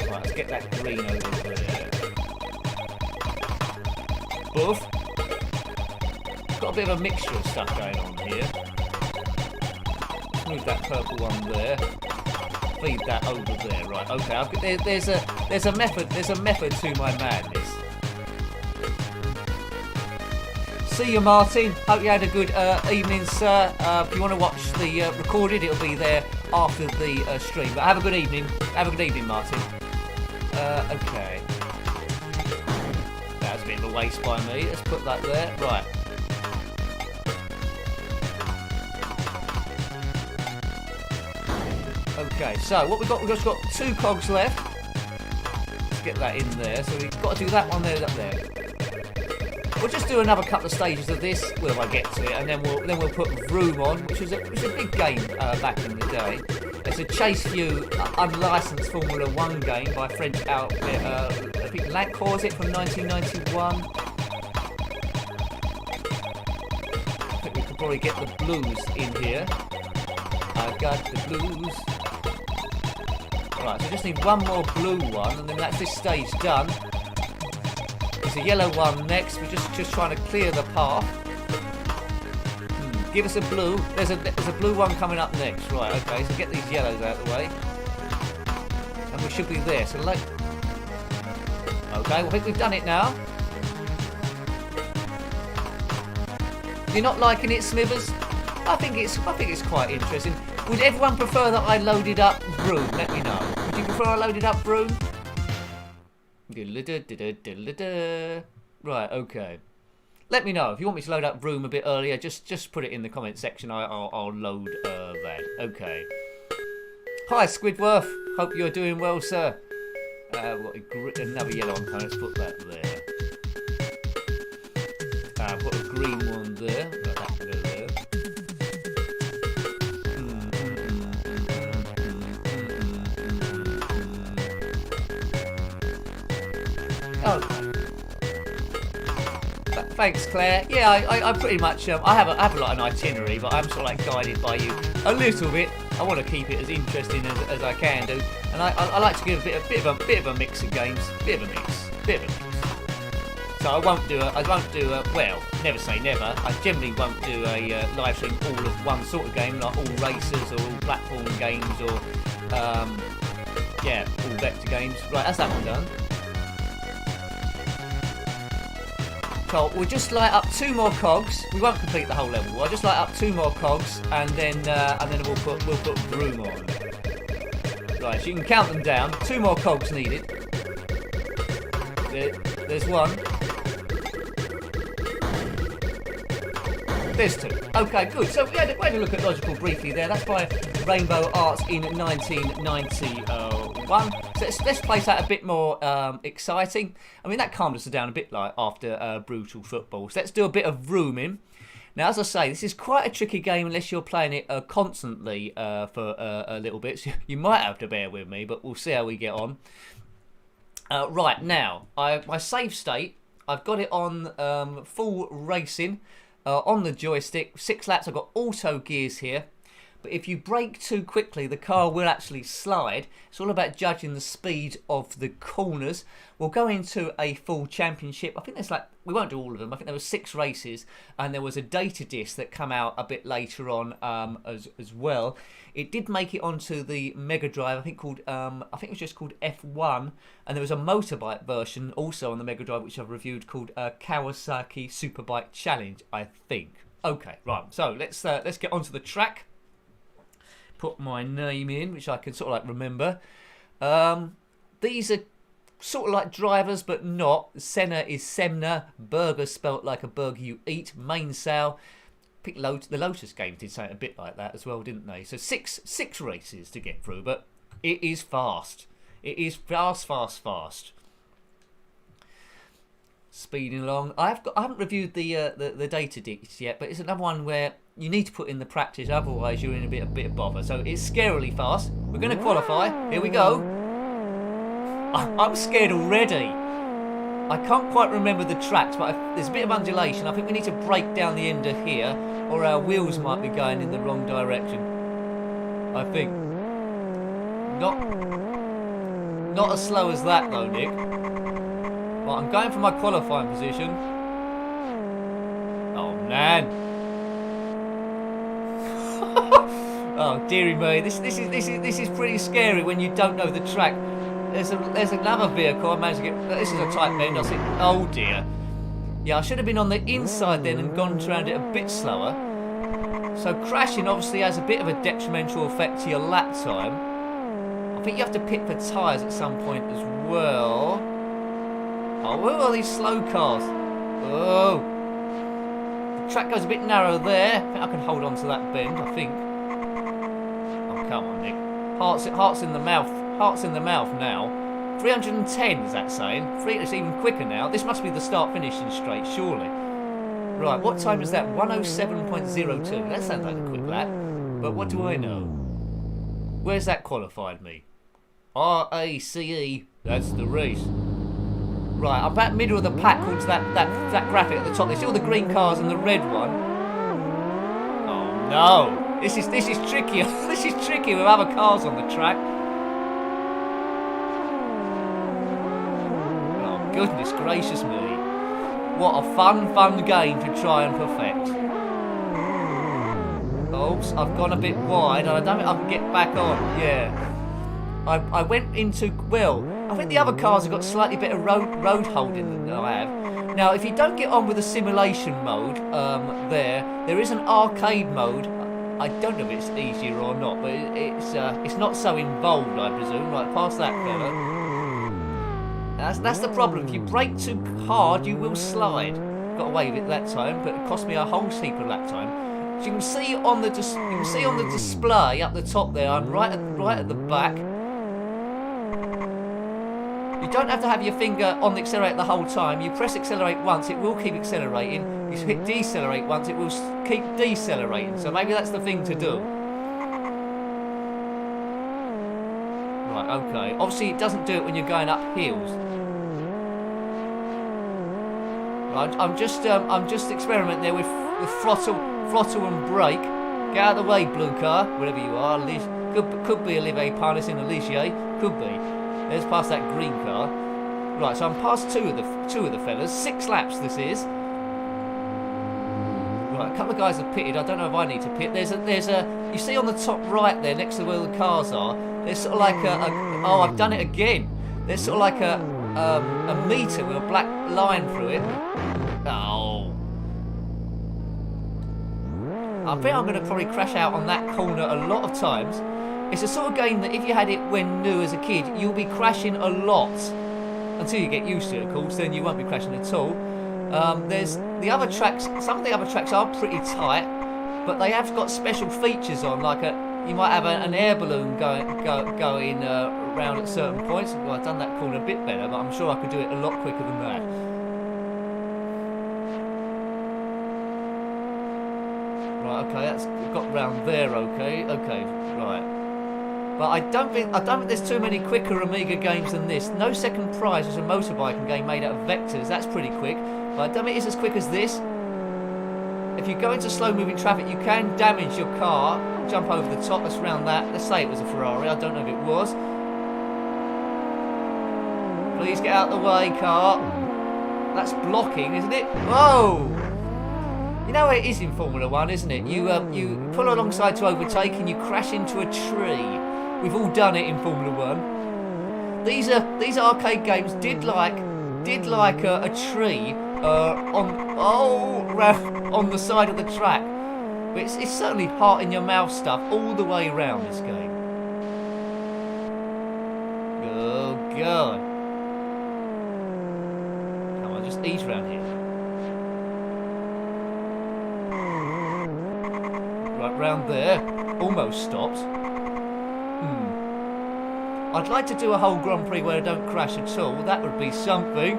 Right, let's get that green over there. Boof. Got a bit of a mixture of stuff going on here. Move that purple one there. Feed that over there. Right. Okay. There's a method to my madness. See you, Martin. Hope you had a good evening, sir. If you want to watch the recorded, it'll be there after the stream. But have a good evening. Have a good evening, Martin. Okay. That was a bit of a waste by me. Let's put that there. Right. Okay, so what we've just got 2 cogs left. Let's get that in there. So we've got to do that one there, that there. We'll just do another couple of stages of this when I get to it, and then we'll put Vroom on, which was a big game back in the day. It's a Chase View unlicensed Formula 1 game by a French outfit. I think Lancourt, is it, from 1991? I think we can could probably get the blues in here. I got the blues. Right, so I just need one more blue one, and then that's this stage done. There's a yellow one next. We're just trying to clear the path. Give us a blue. There's a blue one coming up next. Right, okay, so get these yellows out of the way. And we should be there. So like, okay, well, I think we've done it now. You're not liking it, Smithers? I think it's quite interesting. Would everyone prefer that I loaded up Vroom? Let me know. Would you prefer I loaded up Vroom? Right, okay. Let me know if you want me to load up Vroom a bit earlier. Just put it in the comment section. I'll load that. Okay. Hi, Squidworth. Hope you're doing well, sir. What another yellow one coming. Let's put that there. I've got a green one there. Right, that can go there. Okay. Thanks, Claire. Yeah, I pretty much I have a lot of an itinerary, but I'm sort of like guided by you a little bit. I want to keep it as interesting as I can do, and I like to give a bit of a mix of games, bit of a mix. So I won't do well, never say never. I generally won't do a live stream all of one sort of game, like all racers or all platform games or yeah, all vector games. Right, that's that one done. Cool. We'll just light up 2 more cogs. We won't complete the whole level. I'll just light up 2 more cogs, and then we'll put Vroom on. Right, so you can count them down. 2 more cogs needed. There's 1. There's 2. Okay, good. So we had a look at Logical briefly there. That's by Rainbow Arts in 1991. So let's place that a bit more exciting. I mean, that calmed us down a bit like after Brutal Football. So let's do a bit of Vrooming. Now, as I say, this is quite a tricky game unless you're playing it constantly for a little bit. So you might have to bear with me, but we'll see how we get on. Right, now, my save state, I've got it on full racing on the joystick. 6 laps, I've got auto gears here. But if you brake too quickly, the car will actually slide. It's all about judging the speed of the corners. We'll go into a full championship. I think there's we won't do all of them. I think there were 6 races, and there was a data disc that came out a bit later on as well. It did make it onto the Mega Drive. I think it was just called F1, and there was a motorbike version also on the Mega Drive, which I've reviewed, called Kawasaki Superbike Challenge, I think. Okay, right. So let's get onto the track. Put my name in, which I can sort of like remember. These are sort of like drivers, but not. Senna is Semna. Burger spelt like a burger you eat. Main sail. I think the Lotus game did say it a bit like that as well, didn't they? So six races to get through, but it is fast. It is fast. Speeding along. I haven't reviewed the data discs yet, but it's another one where you need to put in the practice, otherwise you're in a bit of bother. So it's scarily fast. We're going to qualify. Here we go. I'm scared already. I can't quite remember the tracks, but there's a bit of undulation. I think we need to brake down the end of here, or our wheels might be going in the wrong direction. I think. Not as slow as that though, Nick. Right, I'm going for my qualifying position. Oh man. Oh dearie me, this is pretty scary when you don't know the track. There's another vehicle I managed to get. This is a tight bend. I think, oh dear. Yeah, I should have been on the inside then and gone around it a bit slower. So crashing obviously has a bit of a detrimental effect to your lap time. I think you have to pit for tyres at some point as well. Oh, where are these slow cars? Oh. The track goes a bit narrow there. I think I can hold on to that bend, I think. Oh, come on, Nick. Hearts in the mouth. Hearts in the mouth now. 310 is that saying? It's even quicker now. This must be the start finishing straight, surely. Right, what time is that? 107.02. That sounds like a quick lap. But what do I know? Where's that qualified me? RACE. That's the race. Right, I'm about middle of the pack towards that graphic at the top. There's all the green cars and the red one. No, this is tricky. This is tricky with other cars on the track. Oh goodness gracious me! What a fun game to try and perfect. Oops, I've gone a bit wide, and I don't think I can get back on. Yeah, I went into, well, I think the other cars have got slightly better road holding than I have. Now, if you don't get on with the simulation mode, there is an arcade mode. I don't know if it's easier or not, but it's not so involved, I presume. Right, past that fella. That's the problem. If you brake too hard, you will slide. Got away with it that time, but it cost me a whole heap of lap time. So you can see on the display up the top there. I'm right at the back. You don't have to have your finger on the accelerator the whole time. You press accelerate once, it will keep accelerating. You hit decelerate once, it will keep decelerating. So maybe that's the thing to do. Right, okay. Obviously, it doesn't do it when you're going up hills. Right, I'm just experimenting there with throttle and brake. Get out of the way, blue car, wherever you are. Could be a Livet Parnis in a Ligier. Could be. There's past that green car. Right, so I'm past two of the fellas. 6 laps this is. Right, a couple of guys have pitted. I don't know if I need to pit. There's a you see on the top right there, next to where the cars are. There's sort of like oh, I've done it again. There's sort of like a meter with a black line through it. Oh. I think I'm going to probably crash out on that corner a lot of times. It's a sort of game that if you had it when new as a kid, you'll be crashing a lot. Until you get used to it, of course, then you won't be crashing at all. There's the other tracks, some of the other tracks are pretty tight, but they have got special features on, like you might have an air balloon going around at certain points. Well, I've done that corner a bit better, but I'm sure I could do it a lot quicker than that. Right, okay, that's got round there, okay, right. But I don't think there's too many quicker Amiga games than this. No Second Prize is a motorbike game made out of vectors. That's pretty quick. But I don't think it's as quick as this. If you go into slow-moving traffic, you can damage your car. Jump over the top. Let's round that. Let's say it was a Ferrari. I don't know if it was. Please get out of the way, car. That's blocking, isn't it? Whoa! You know how it is in Formula 1, isn't it? You pull alongside to overtake and you crash into a tree. We've all done it in Formula 1. These arcade games did like a tree on the side of the track. But it's certainly heart in your mouth stuff all the way around this game. Oh god! Come on, just ease around here. Right round there, almost stopped. I'd like to do a whole Grand Prix where I don't crash at all. That would be something.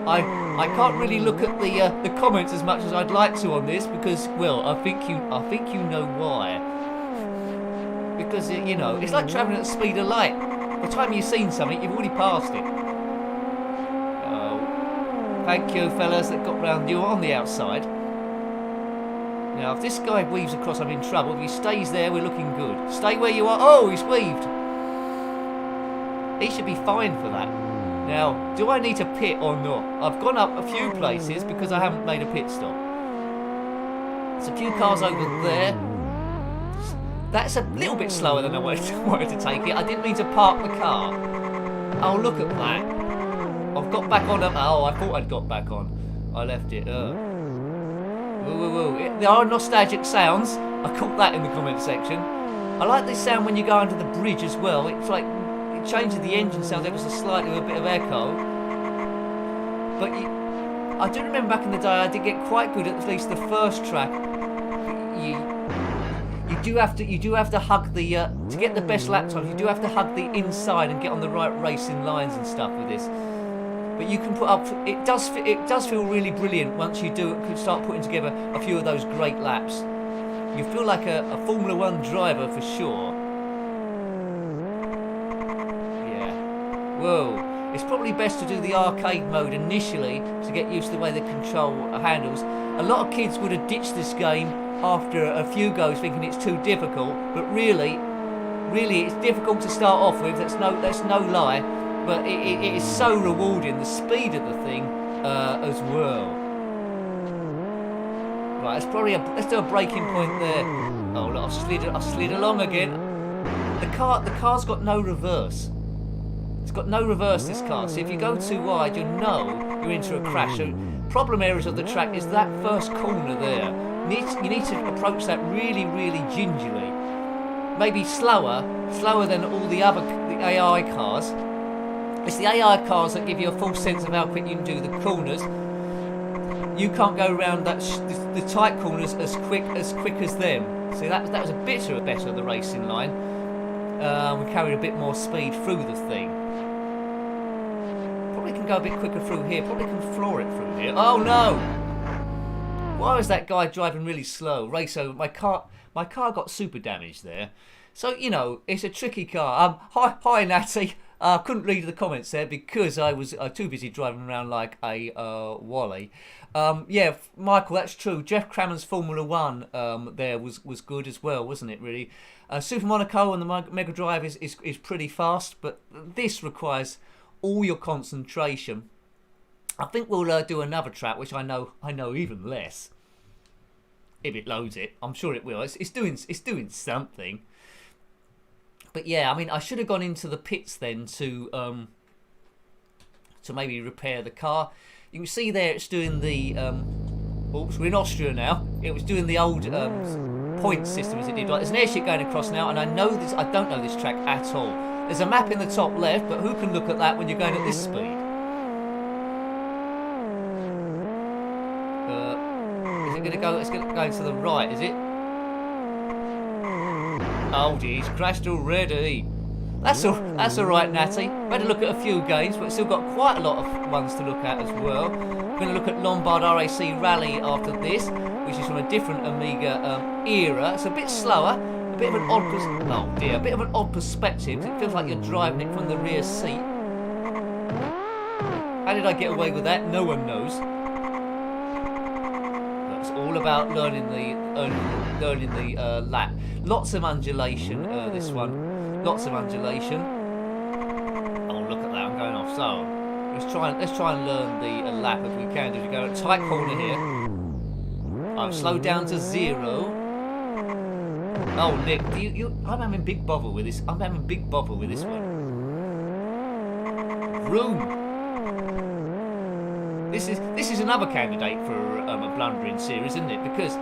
I can't really look at the comments as much as I'd like to on this because, well, I think you know why. Because you know, it's like travelling at the speed of light. By the time you've seen something, you've already passed it. Oh, thank you, fellas, that got round you on the outside. Now, if this guy weaves across, I'm in trouble. If he stays there, we're looking good. Stay where you are. Oh, he's weaved. He should be fine for that. Now, do I need to pit or not? I've gone up a few places because I haven't made a pit stop. There's a few cars over there. That's a little bit slower than I wanted to take it. I didn't mean to park the car. Oh, look at that. I've got back on. Oh, I thought I'd got back on. I left it. There are nostalgic sounds. I caught that in the comment section. I like this sound when you go under the bridge as well. It's like it changes the engine sound ever so slightly with a bit of echo. But I do remember back in the day I did get quite good at least the first track. You do have to hug the to get the best lap times. You do have to hug the inside and get on the right racing lines and stuff with this. But you can put up. It does feel really brilliant once you can start putting together a few of those great laps. You feel like a Formula 1 driver for sure. Yeah. Whoa. It's probably best to do the arcade mode initially to get used to the way the control handles. A lot of kids would have ditched this game after a few goes thinking it's too difficult, but really it's difficult to start off with, that's no lie, but it is so rewarding, the speed of the thing as well. Right, let's do a breaking point there. Oh look, I've slid along again. The car's got no reverse. It's got no reverse, this car, so if you go too wide, you know you're into a crash. So problem areas of the track is that first corner there. You need to approach that really, really gingerly. Maybe slower than all the AI cars. It's the AI cars that give you a false sense of how quick you can do the corners. You can't go around the tight corners as quick as them. See, that was a bit better of the racing line. We carried a bit more speed through the thing. Probably can go a bit quicker through here. Probably can floor it through here. Oh no! Why was that guy driving really slow? Racer, my car got super damaged there. So, you know, it's a tricky car. Hi Natty. I couldn't read the comments there because I was too busy driving around like a wally. Yeah, Michael, that's true. Jeff Cramer's Formula 1 there was good as well, wasn't it, really? Super Monaco on the Mega Drive is pretty fast, but this requires all your concentration. I think we'll do another track, which I know even less. If it loads it, I'm sure it will. It's doing something. But yeah, I mean, I should have gone into the pits then to maybe repair the car. You can see there it's doing the oops, we're in Austria now. It was doing the old point system as it did. Right, there's an airship going across now, and I don't know this track at all. There's a map in the top left, but who can look at that when you're going at this speed? Is it going to go? It's going to go to the right, is it? Oh, geez, crashed already. That's all right, Natty. We had to look at a few games, but still got quite a lot of ones to look at as well. We're going to look at Lombard Rac Rally after this, which is from a different Amiga era. It's a bit slower, a bit of an odd perspective. It feels like you're driving it from the rear seat. How did I get away with that? No one knows. It's all about learning the lap. Lots of undulation. This one. Lots of undulation. Oh, look at that! I'm going off. So let's try and learn the lap if we can. As we go a tight corner here. I've slowed down to 0. Oh, Nick, I'm having big bother with this. I'm having big bother with this one. Vroom. This is another candidate for a blundering series, isn't it? Because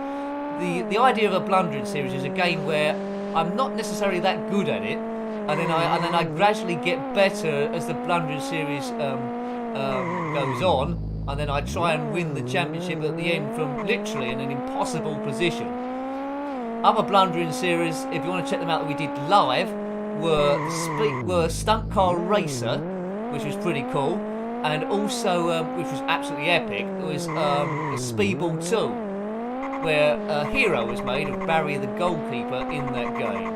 the idea of a blundering series is a game where I'm not necessarily that good at it, and then I gradually get better as the blundering series goes on, and then I try and win the championship at the end from literally in an impossible position. Other blundering series, if you want to check them out, that we did live, were Stunt Car Racer, which was pretty cool, and also which was absolutely epic. It was Speedball 2. Where a hero was made of Barry the goalkeeper in that game.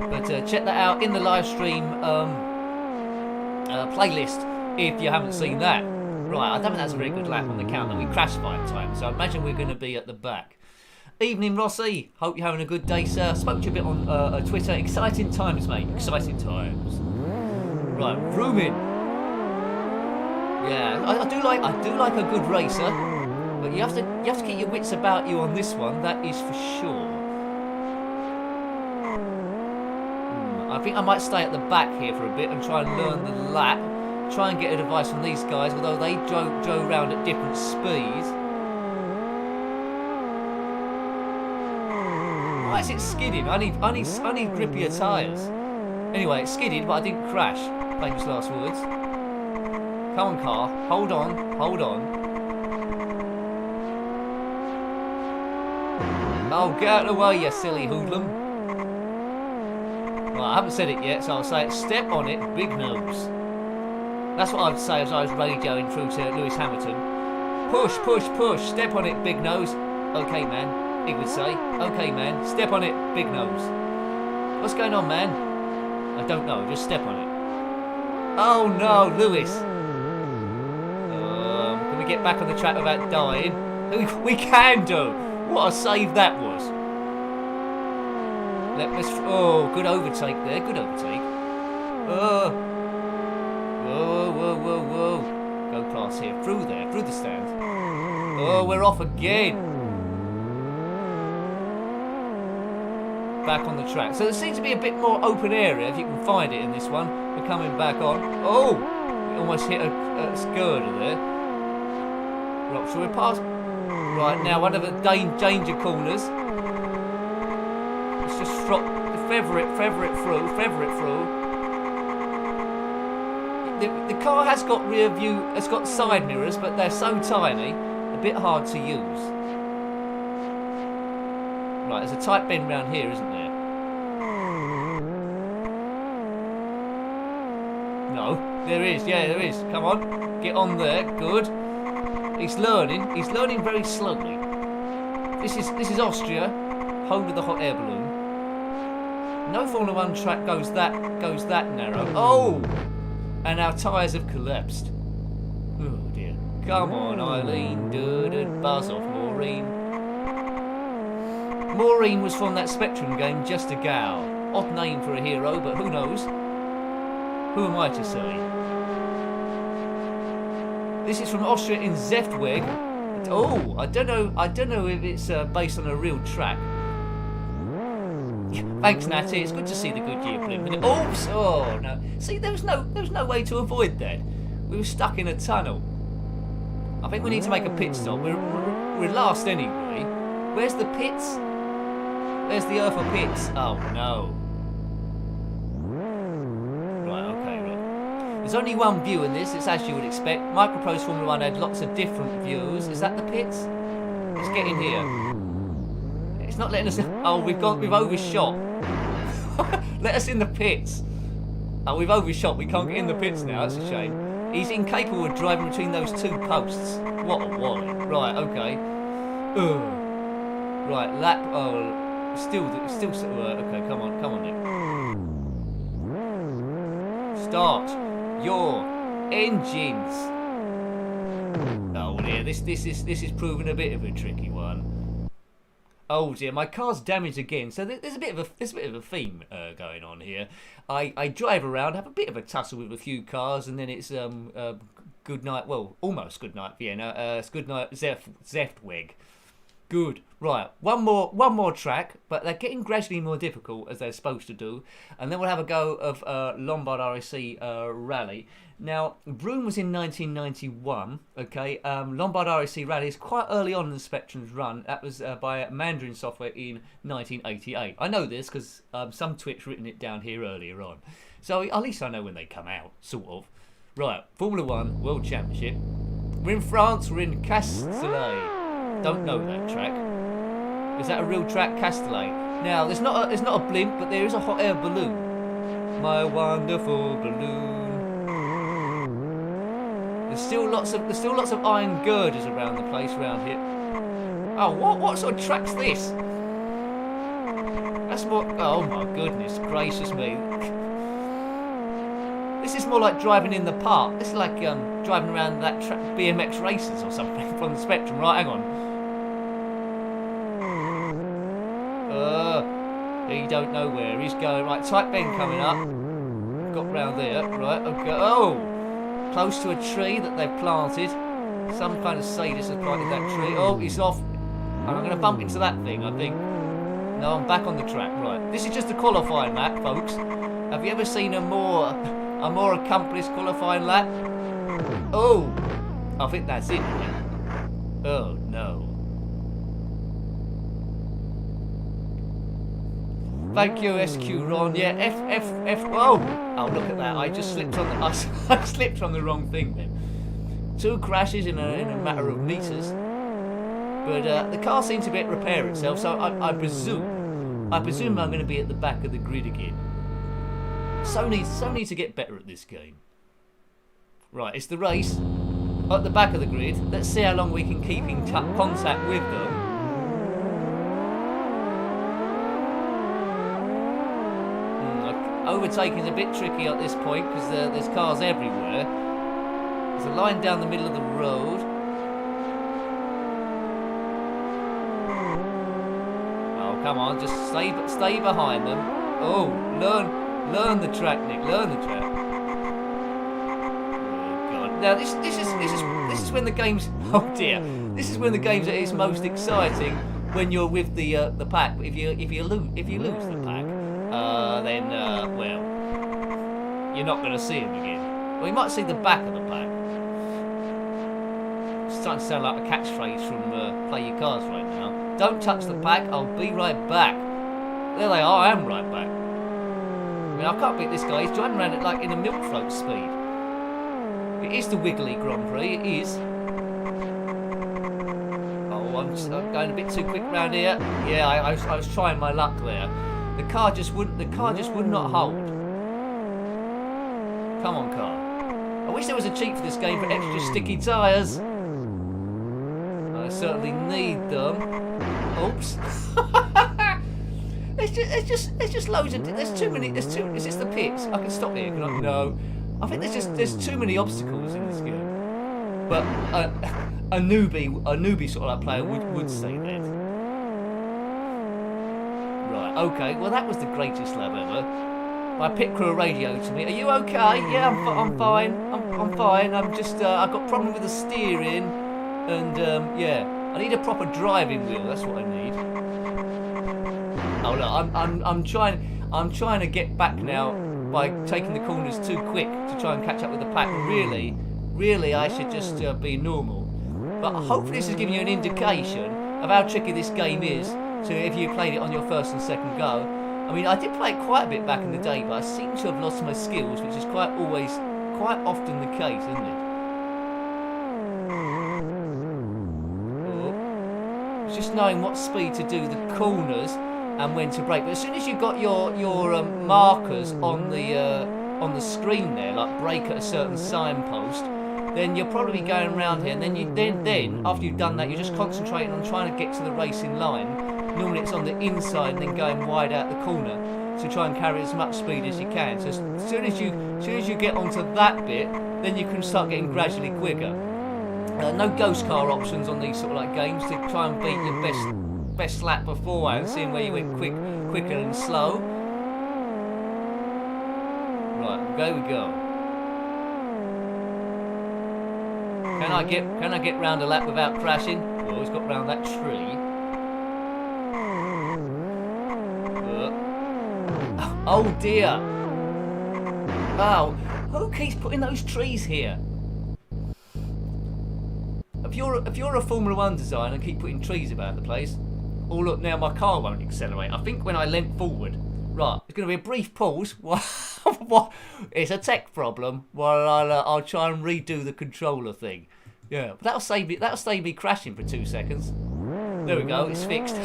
But check that out in the live stream playlist if you haven't seen that. Right, I don't think that's a very good lap on the count that we crashed 5 times, so I imagine we're going to be at the back. Evening, Rossi. Hope you're having a good day, sir. Spoke to you a bit on Twitter. Exciting times, mate. Exciting times. Right, Vrooming. Yeah, I do like a good racer. But you have to keep your wits about you on this one, that is for sure. I think I might stay at the back here for a bit and try and learn the lap. Try and get advice from these guys, although they drove around at different speeds. Why is it skidding? I need grippier tyres. Anyway, it skidded, but I didn't crash. Famous last words. Come on, car. Hold on. Oh, get out of the way, you silly hoodlum. Well, I haven't said it yet, so I'll say it. Step on it, big nose. That's what I'd say as I was radioing through to Lewis Hamilton. Push. Step on it, big nose. Okay, man, he would say. Okay, man, step on it, big nose. What's going on, man? I don't know, just step on it. Oh no, Lewis. Can we get back on the track without dying? We can do. What a save that was. Oh, good overtake there. Good overtake. Whoa, whoa, whoa, whoa. Go past here. Through there. Through the stand. Oh, we're off again. Back on the track. So there seems to be a bit more open area, if you can find it in this one. We're coming back on. Oh! We almost hit a skirter there. Right, so we're past... Right, now one of the danger corners. Let's just feather it through. The car has got rear view, it's got side mirrors, but they're so tiny, a bit hard to use. Right, there's a tight bend round here, isn't there? No, there is. Yeah, there is. Come on, get on there. Good. He's learning very slowly. This is Austria, home of the hot air balloon. No Formula 1 track goes that narrow. Oh, and our tyres have collapsed. Oh dear. Come on, Eileen. Buzz off, Maureen. Maureen was from that Spectrum game, Just a Gal. Odd name for a hero, but who knows? Who am I to say? This is from Austria in Zeftweg. Oh, I don't know if it's based on a real track. Thanks, Natty. It's good to see the Goodyear blimp. Oops! Oh no! See, there was no way to avoid that. We were stuck in a tunnel. I think we need to make a pit stop. We're last anyway. Where's the pits? There's the Earth of Pits. Oh no. Right, okay, right. There's only one view in this, it's as you would expect. Microprose Formula 1 had lots of different views. Is that the pits? Let's get in here. It's not letting us... Oh, we've overshot. Let us in the pits. Oh, we've overshot. We can't get in the pits now, that's a shame. He's incapable of driving between those two posts. What a wally. Right, okay. Right, lap... Oh... Still okay, come on, Nick. Start your engines. Oh dear, this is proving a bit of a tricky one. Oh dear, my car's damaged again. So there's a bit of a theme going on here. I drive around, have a bit of a tussle with a few cars, and then it's good night. Well, almost good night Vienna. It's good night Zeftweg. Good. Right, one more track, but they're getting gradually more difficult as they're supposed to do, and then we'll have a go of Lombard Rac Rally. Now, Vroom was in 1991. Okay, Lombard Rac Rally is quite early on in the Spectrum's run. That was by Mandarin Software in 1988. I know this because some twit's written it down here earlier on, so at least I know when they come out, sort of. Right, Formula 1 World Championship. We're in France. We're in Castellet. Don't know that track. Is that a real track, Castellet? Now, there's not a blimp, but there is a hot air balloon. My wonderful balloon. There's still lots of iron girders around the place around here. Oh, what sort of track's this? That's more. Oh my goodness gracious me! This is more like driving in the park. This is like driving around that track, BMX races or something from the Spectrum. Right, hang on. He don't know where he's going. Right, tight bend coming up. Got round there. Right, okay. Oh, close to a tree that they've planted. Some kind of sadist has planted that tree. Oh, he's off. And I'm going to bump into that thing, I think. No, I'm back on the track. Right, this is just a qualifying lap, folks. Have you ever seen a more accomplished qualifying lap? Oh, I think that's it. Oh no. Thank you, SQ Ron. Yeah, F. Whoa! Oh, look at that. I just slipped on the. I slipped on the wrong thing then. 2 crashes in a matter of meters. But the car seems to be able to repair itself, so I presume I'm going to be at the back of the grid again. So need to get better at this game. Right, it's the race at the back of the grid. Let's see how long we can keep in contact with them. overtaking's a bit tricky at this point because there's cars everywhere. There's a line down the middle of the road. Oh, come on, just stay behind them. Oh, learn the track, Nick. Learn the track. Oh God! Now this is when the game's This is when the game's at its most exciting. When you're with the pack. If you lose the pack, then well, you're not going to see him again. Well, you might see the back of the pack. It's starting to sound like a catchphrase from Play Your Cards right now. Don't touch the pack. I'll be right back. There they are. I am right back. I mean, I can't beat this guy. He's driving around at like in a milk float speed. It is the Wiggly Grand Prix. It is. I'm going a bit too quick round here. Yeah, I was trying my luck there. The car just would not hold. Come on, car. I wish there was a cheat for this game for extra sticky tyres. I certainly need them. Oops. There's just loads of. There's too many. Is this the pits? I can stop here. Can I? No. I think there's too many obstacles in this game. But a newbie sort of like player would say that. Right, okay, well that was the greatest lap ever. My pit crew radioed to me, are you okay? Yeah, I'm fine, I'm fine, I'm just, I've got a problem with the steering, and yeah, I need a proper driving wheel, that's what I need. Oh look, I'm trying to get back now by taking the corners too quick to try and catch up with the pack. Really, I should just be normal. But hopefully this is giving you an indication of how tricky this game is. So if you played it on your first and second go. I mean, I did play it quite a bit back in the day, but I seem to have lost my skills, which is quite often the case, isn't it? Oh. It's just knowing what speed to do the corners and when to brake. But as soon as you've got your markers on the screen there, like brake at a certain signpost, then you're probably going around here, and then after you've done that, you're just concentrating on trying to get to the racing line. Normally it's on the inside and then going wide out the corner, so try and carry as much speed as you can. So as soon as you get onto that bit, then you can start getting gradually quicker. No ghost car options on these sort of like games to try and beat your best lap beforehand, seeing where you went quicker and slow. Right, there we go. Can I get round a lap without crashing? Well, he's got round that tree. Oh dear! Oh, who keeps putting those trees here? If you're a Formula 1 designer and keep putting trees about the place, oh look, now my car won't accelerate. I think when I leant forward. Right, there's going to be a brief pause. What? It's a tech problem. While I'll try and redo the controller thing. Yeah, but that'll save me crashing for 2 seconds. There we go. It's fixed.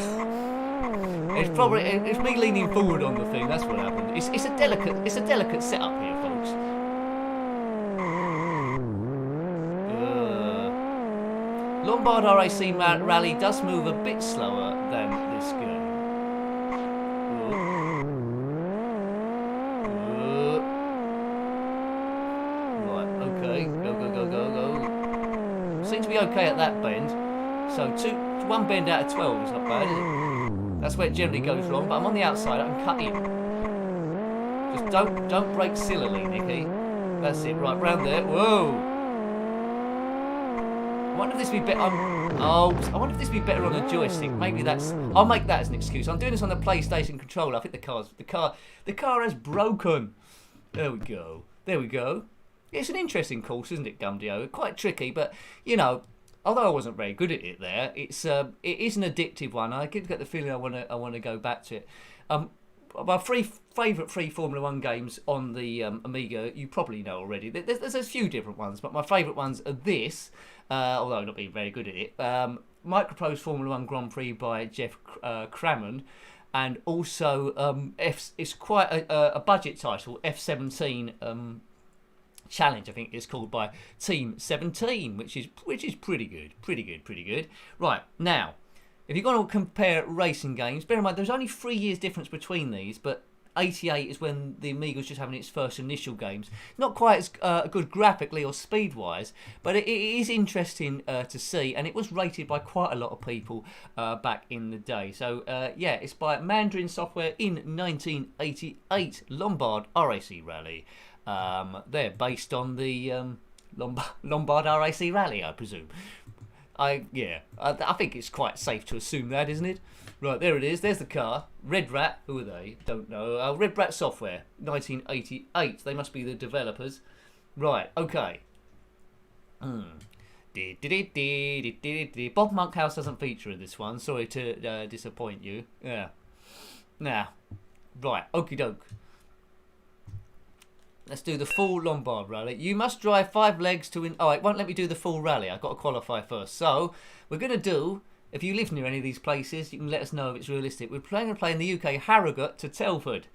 It's me leaning forward on the thing. That's what happened. It's a delicate setup here, folks. Lombard Rac Rally does move a bit slower than this game. Seems to be okay at that bend. So one bend out of 12 is not bad, is it? That's where it generally goes wrong, but I'm on the outside, I can cut in. Just don't brake sillily, Nicky. That's it, right, round there. Whoa! I wonder if this would be better. I wonder if this would be better on a joystick. Maybe I'll make that as an excuse. I'm doing this on the PlayStation controller. I think the car has broken. There we go. It's an interesting course, isn't it, Gumdio? Quite tricky, but you know, although I wasn't very good at it there, it is an addictive one. I get the feeling I want to go back to it. My favourite three Formula 1 games on the Amiga, you probably know already. There's a few different ones, but my favourite ones are this, although I'm not being very good at it. Microprose Formula 1 Grand Prix by Jeff Crammond, and also it's quite a budget title, F17 Challenge, I think it's called, by Team 17, which is pretty good. Right, now, if you're going to compare racing games, bear in mind there's only 3 years difference between these, but 88 is when the Amiga was just having its first initial games. Not quite as good graphically or speed-wise, but it is interesting to see, and it was rated by quite a lot of people back in the day. So, yeah, it's by Mandarin Software in 1988, Lombard RAC Rally. They're based on the Lombard RAC Rally, I presume. I think it's quite safe to assume that, isn't it? Right, there it is. There's the car. Red Rat. Who are they? Don't know. Red Rat Software, 1988. They must be the developers. Right, okay. Bob Monkhouse doesn't feature in this one. Sorry to disappoint you. Yeah. Now, right, okie doke. Let's do the full Lombard Rally. You must drive 5 legs to win. Oh, it won't let me do the full rally. I've got to qualify first. So, we're going to do, if you live near any of these places, you can let us know if it's realistic. We're going to play in the UK, Harrogate to Telford.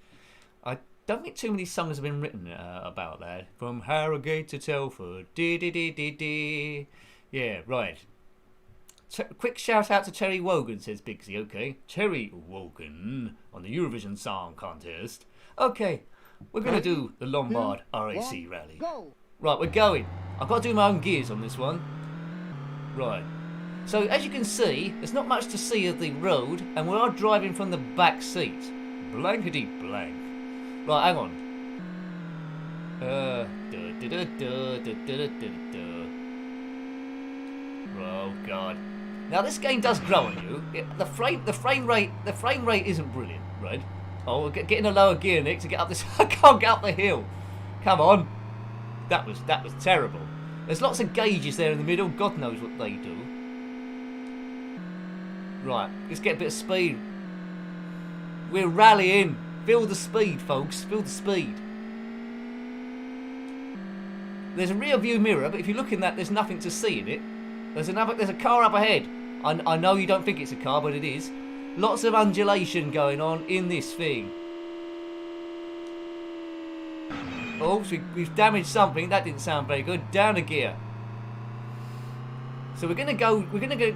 I don't think too many songs have been written about that. From Harrogate to Telford. Dee-dee-dee-dee-dee. Yeah, right. Quick shout out to Terry Wogan, says Bigsy. Okay. Terry Wogan on the Eurovision Song Contest. Okay. We're going to do the Lombard RAC Rally. Right, we're going. I've got to do my own gears on this one. Right. So, as you can see, there's not much to see of the road, and we are driving from the back seat. Blankety blank. Right, hang on. Oh, God. Now, this game does grow on you. The frame rate isn't brilliant, right? Oh, we're getting a lower gear, Nick, to get up this. I can't get up the hill. Come on. That was terrible. There's lots of gauges there in the middle. God knows what they do. Right, let's get a bit of speed. We're rallying. Feel the speed, folks. Feel the speed. There's a rear view mirror, but if you look in that, there's nothing to see in it. There's a car up ahead. I know you don't think it's a car, but it is. Lots of undulation going on in this thing. Oh, so we've damaged something. That didn't sound very good. Down a gear. So we're gonna go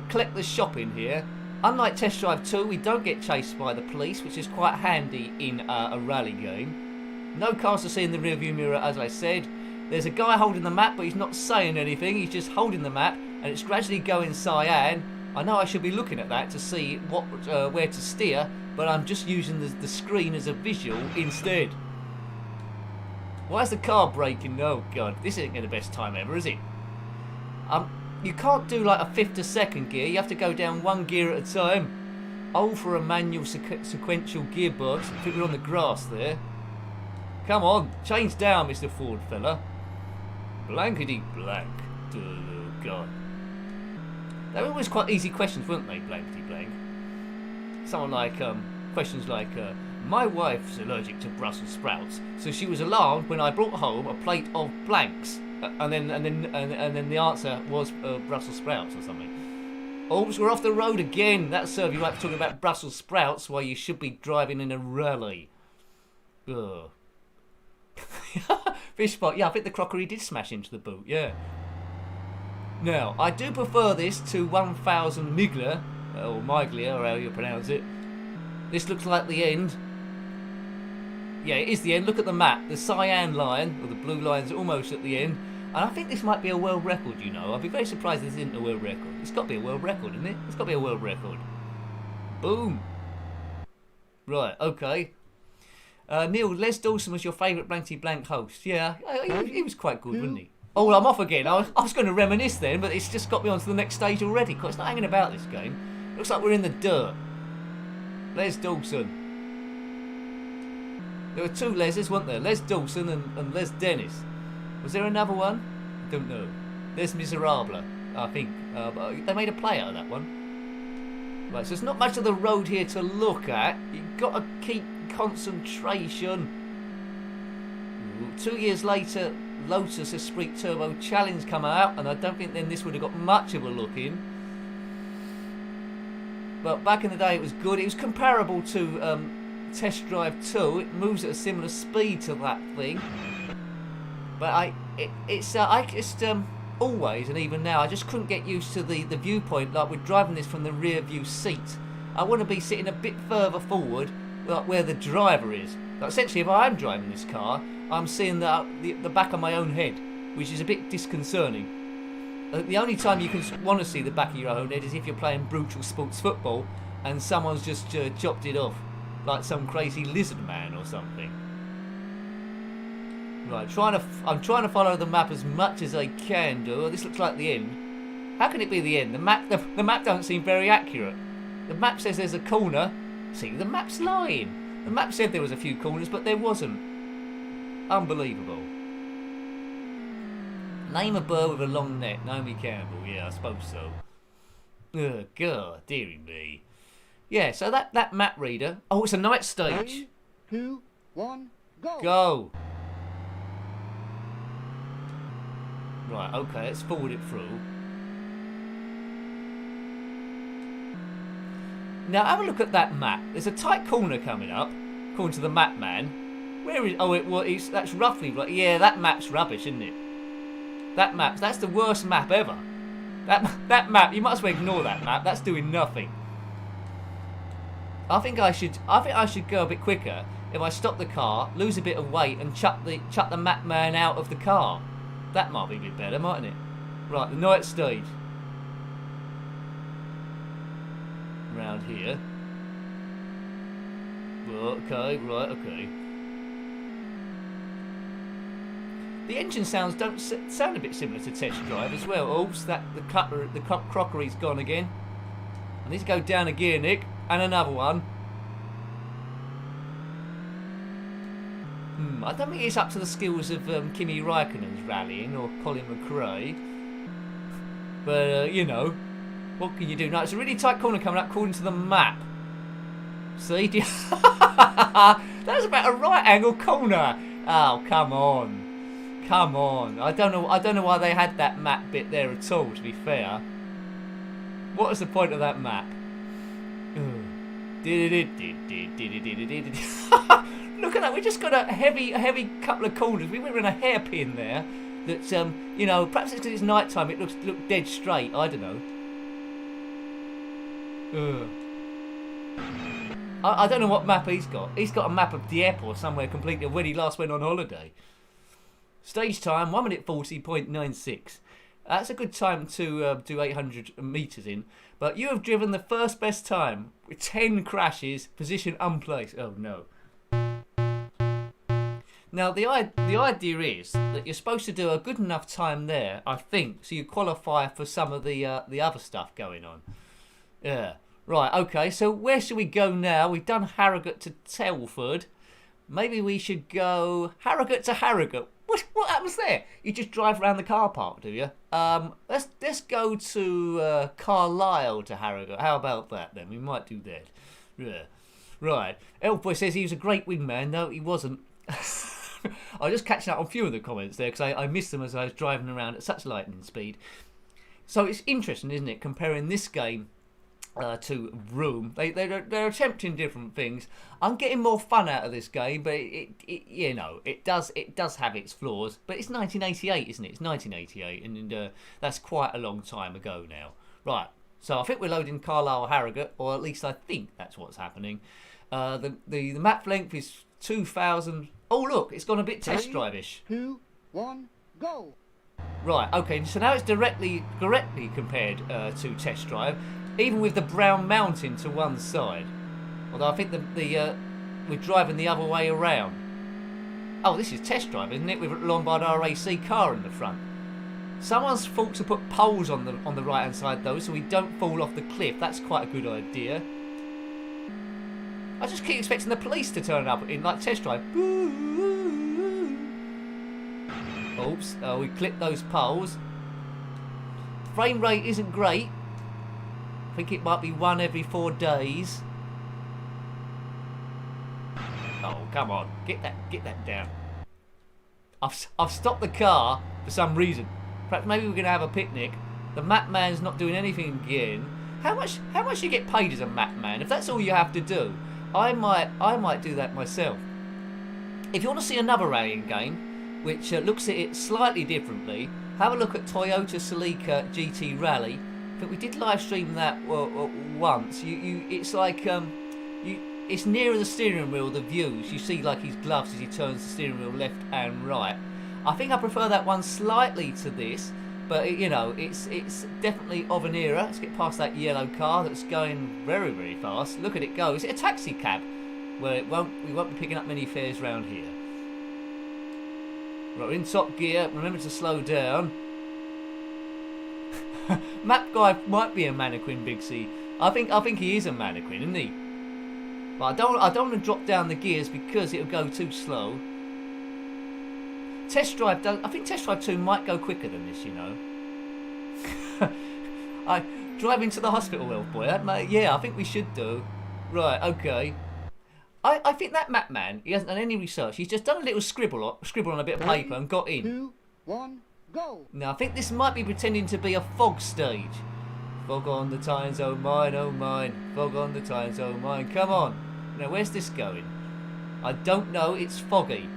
collect the shopping here. Unlike Test Drive 2, we don't get chased by the police, which is quite handy in a rally game. No cars to see in the rearview mirror, as I said. There's a guy holding the map, but he's not saying anything. He's just holding the map, and it's gradually going cyan. I know I should be looking at that to see where to steer, but I'm just using the screen as a visual instead. Why is the car braking? Oh, God. This isn't the best time ever, is it? You can't do like a 5th to 2nd gear. You have to go down 1 gear at a time. Oh, for a manual sequential gearbox. I think we're on the grass there. Come on. Change down, Mr. Ford fella. Blankety blank. Oh, God. They were always quite easy questions, weren't they? Blankety blank. Someone like, questions like, my wife's allergic to Brussels sprouts, so she was alarmed when I brought home a plate of blanks, and then the answer was Brussels sprouts or something. Oops, we're off the road again. That'll serve you right for talking about Brussels sprouts while you should be driving in a rally. Ugh. Fish spot. Yeah, I think the crockery did smash into the boot. Yeah. Now, I do prefer this to 1000 Miglia, or Miglia, or how you pronounce it. This looks like the end. Yeah, it is the end. Look at the map. The cyan line, or the blue line's almost at the end. And I think this might be a world record, you know. I'd be very surprised if this isn't a world record. It's got to be a world record, isn't it? It's got to be a world record. Boom. Right, okay. Neil, Les Dawson was your favourite Blankety Blank host. Yeah, he was quite good, wasn't he? Oh, I'm off again. I was going to reminisce then, but it's just got me on to the next stage already. It's not hanging about, this game. Looks like we're in the dirt. Les Dawson. There were 2 Leses, weren't there? Les Dawson and Les Dennis. Was there another one? I don't know. Les Miserables, I think. But they made a play out of that one. Right, so there's not much of the road here to look at. You've got to keep concentration. 2 years later, Lotus Esprit Turbo Challenge come out, and I don't think then this would have got much of a look in. But back in the day it was good. It was comparable to Test Drive 2. It moves at a similar speed to that thing. But I just always, and even now, I just couldn't get used to the viewpoint. Like we're driving this from the rear view seat. I want to be sitting a bit further forward like where the driver is. Like, essentially, if I am driving this car, I'm seeing the back of my own head, which is a bit disconcerting. The only time you can want to see the back of your own head is if you're playing brutal sports football and someone's just chopped it off, like some crazy lizard man or something. Right, I'm trying to follow the map as much as I can do. This looks like the end. How can it be the end? The map doesn't seem very accurate. The map says there's a corner. See, the map's lying. The map said there was a few corners, but there wasn't. Unbelievable. Name a bird with a long neck. Naomi Campbell. Yeah, I suppose so. Oh, God, dearie me. Yeah, so that map reader. Oh, it's a night stage. 3, 2, 1, go. Go. Right, okay, let's forward it through. Now, have a look at that map. There's a tight corner coming up, according to the map man. Where is... Oh, that's roughly... Yeah, that map's rubbish, isn't it? That's the worst map ever. That map, you might as well ignore that map. That's doing nothing. I think I should go a bit quicker if I stop the car, lose a bit of weight, and chuck the map man out of the car. That might be a bit better, mightn't it? Right, the night stage. Round here. Well, okay, right, okay. The engine sounds don't sound a bit similar to Test Drive as well. Oops, the crockery's gone again. I need to go down a gear, Nick, and another one. I don't think it's up to the skills of Kimi Raikkonen's rallying or Colin McRae. But, you know, what can you do? Now, it's a really tight corner coming up according to the map. See? That's about a right angle corner. Oh, come on. Come on. I don't know why they had that map bit there at all, to be fair. What is the point of that map? Look at that, we just got a heavy couple of corners. We were in a hairpin there. That you know, perhaps it's because it's night time. It looks dead straight. I don't know. I don't know what map he's got. He's got a map of Dieppe or somewhere completely when he last went on holiday. Stage time 1 minute 40.96. That's a good time to do 800 metres in. But you have driven the first best time with 10 crashes, position unplaced. Oh no. Now the idea is that you're supposed to do a good enough time there, I think, so you qualify for some of the other stuff going on. Yeah. Right, okay, so where should we go now? We've done Harrogate to Telford. Maybe we should go Harrogate to Harrogate. What happens there? You just drive around the car park, do you? Let's go to Carlisle to Harrogate. How about that then? We might do that. Yeah. Right. Elfboy says he was a great wingman. No, he wasn't. I was just catching up on a few of the comments there because I missed them as I was driving around at such lightning speed. So it's interesting, isn't it, comparing this game to Vroom. They're attempting different things. I'm getting more fun out of this game, but it does have its flaws. But it's 1988, isn't it? It's 1988, and that's quite a long time ago now. Right. So I think we're loading Carlisle Harrogate, or at least I think that's what's happening. The map length is 2,000. Oh look, it's gone a bit test drive-ish. 2, 1, go. Right. Okay. So now it's directly compared to Test Drive. Even with the brown mountain to one side. Although I think we're driving the other way around. Oh, this is Test Drive, isn't it? With a Lombard RAC car in the front. Someone's thought to put poles on the right hand side though, so we don't fall off the cliff. That's quite a good idea. I just keep expecting the police to turn up in like Test Drive. Oops, we clipped those poles. Frame rate isn't great. I think it might be 1 every 4 days. Oh, come on. Get that down. I've stopped the car for some reason. Perhaps maybe we're going to have a picnic. The map man's not doing anything again. How much you get paid as a map man? If that's all you have to do, I might do that myself. If you want to see another rallying game, which looks at it slightly differently, have a look at Toyota Celica GT Rally. But we did live stream that once. It's like it's nearer the steering wheel, the views. You see like his gloves as he turns the steering wheel left and right. I think I prefer that one slightly to this, but you know, it's definitely of an era. Let's get past that yellow car that's going very, very fast. Look at it go. Is it a taxi cab? Well, we won't be picking up many fares round here. Right, we're in top gear. Remember to slow down. Map guy might be a mannequin, Big C. I think he is a mannequin, isn't he? But I don't want to drop down the gears because it'll go too slow. Test Drive I think Test Drive 2 might go quicker than this, you know. I drive into the hospital, Elf Boy. Yeah, I think we should do. Right, okay. I think that map man, he hasn't done any research. He's just done a little scribble on a bit of paper and got in. 2, 1, go. Now, I think this might be pretending to be a fog stage. Fog on the Tynes, oh mine, oh mine. Fog on the Tynes, oh mine. Come on. Now, where's this going? I don't know. It's foggy.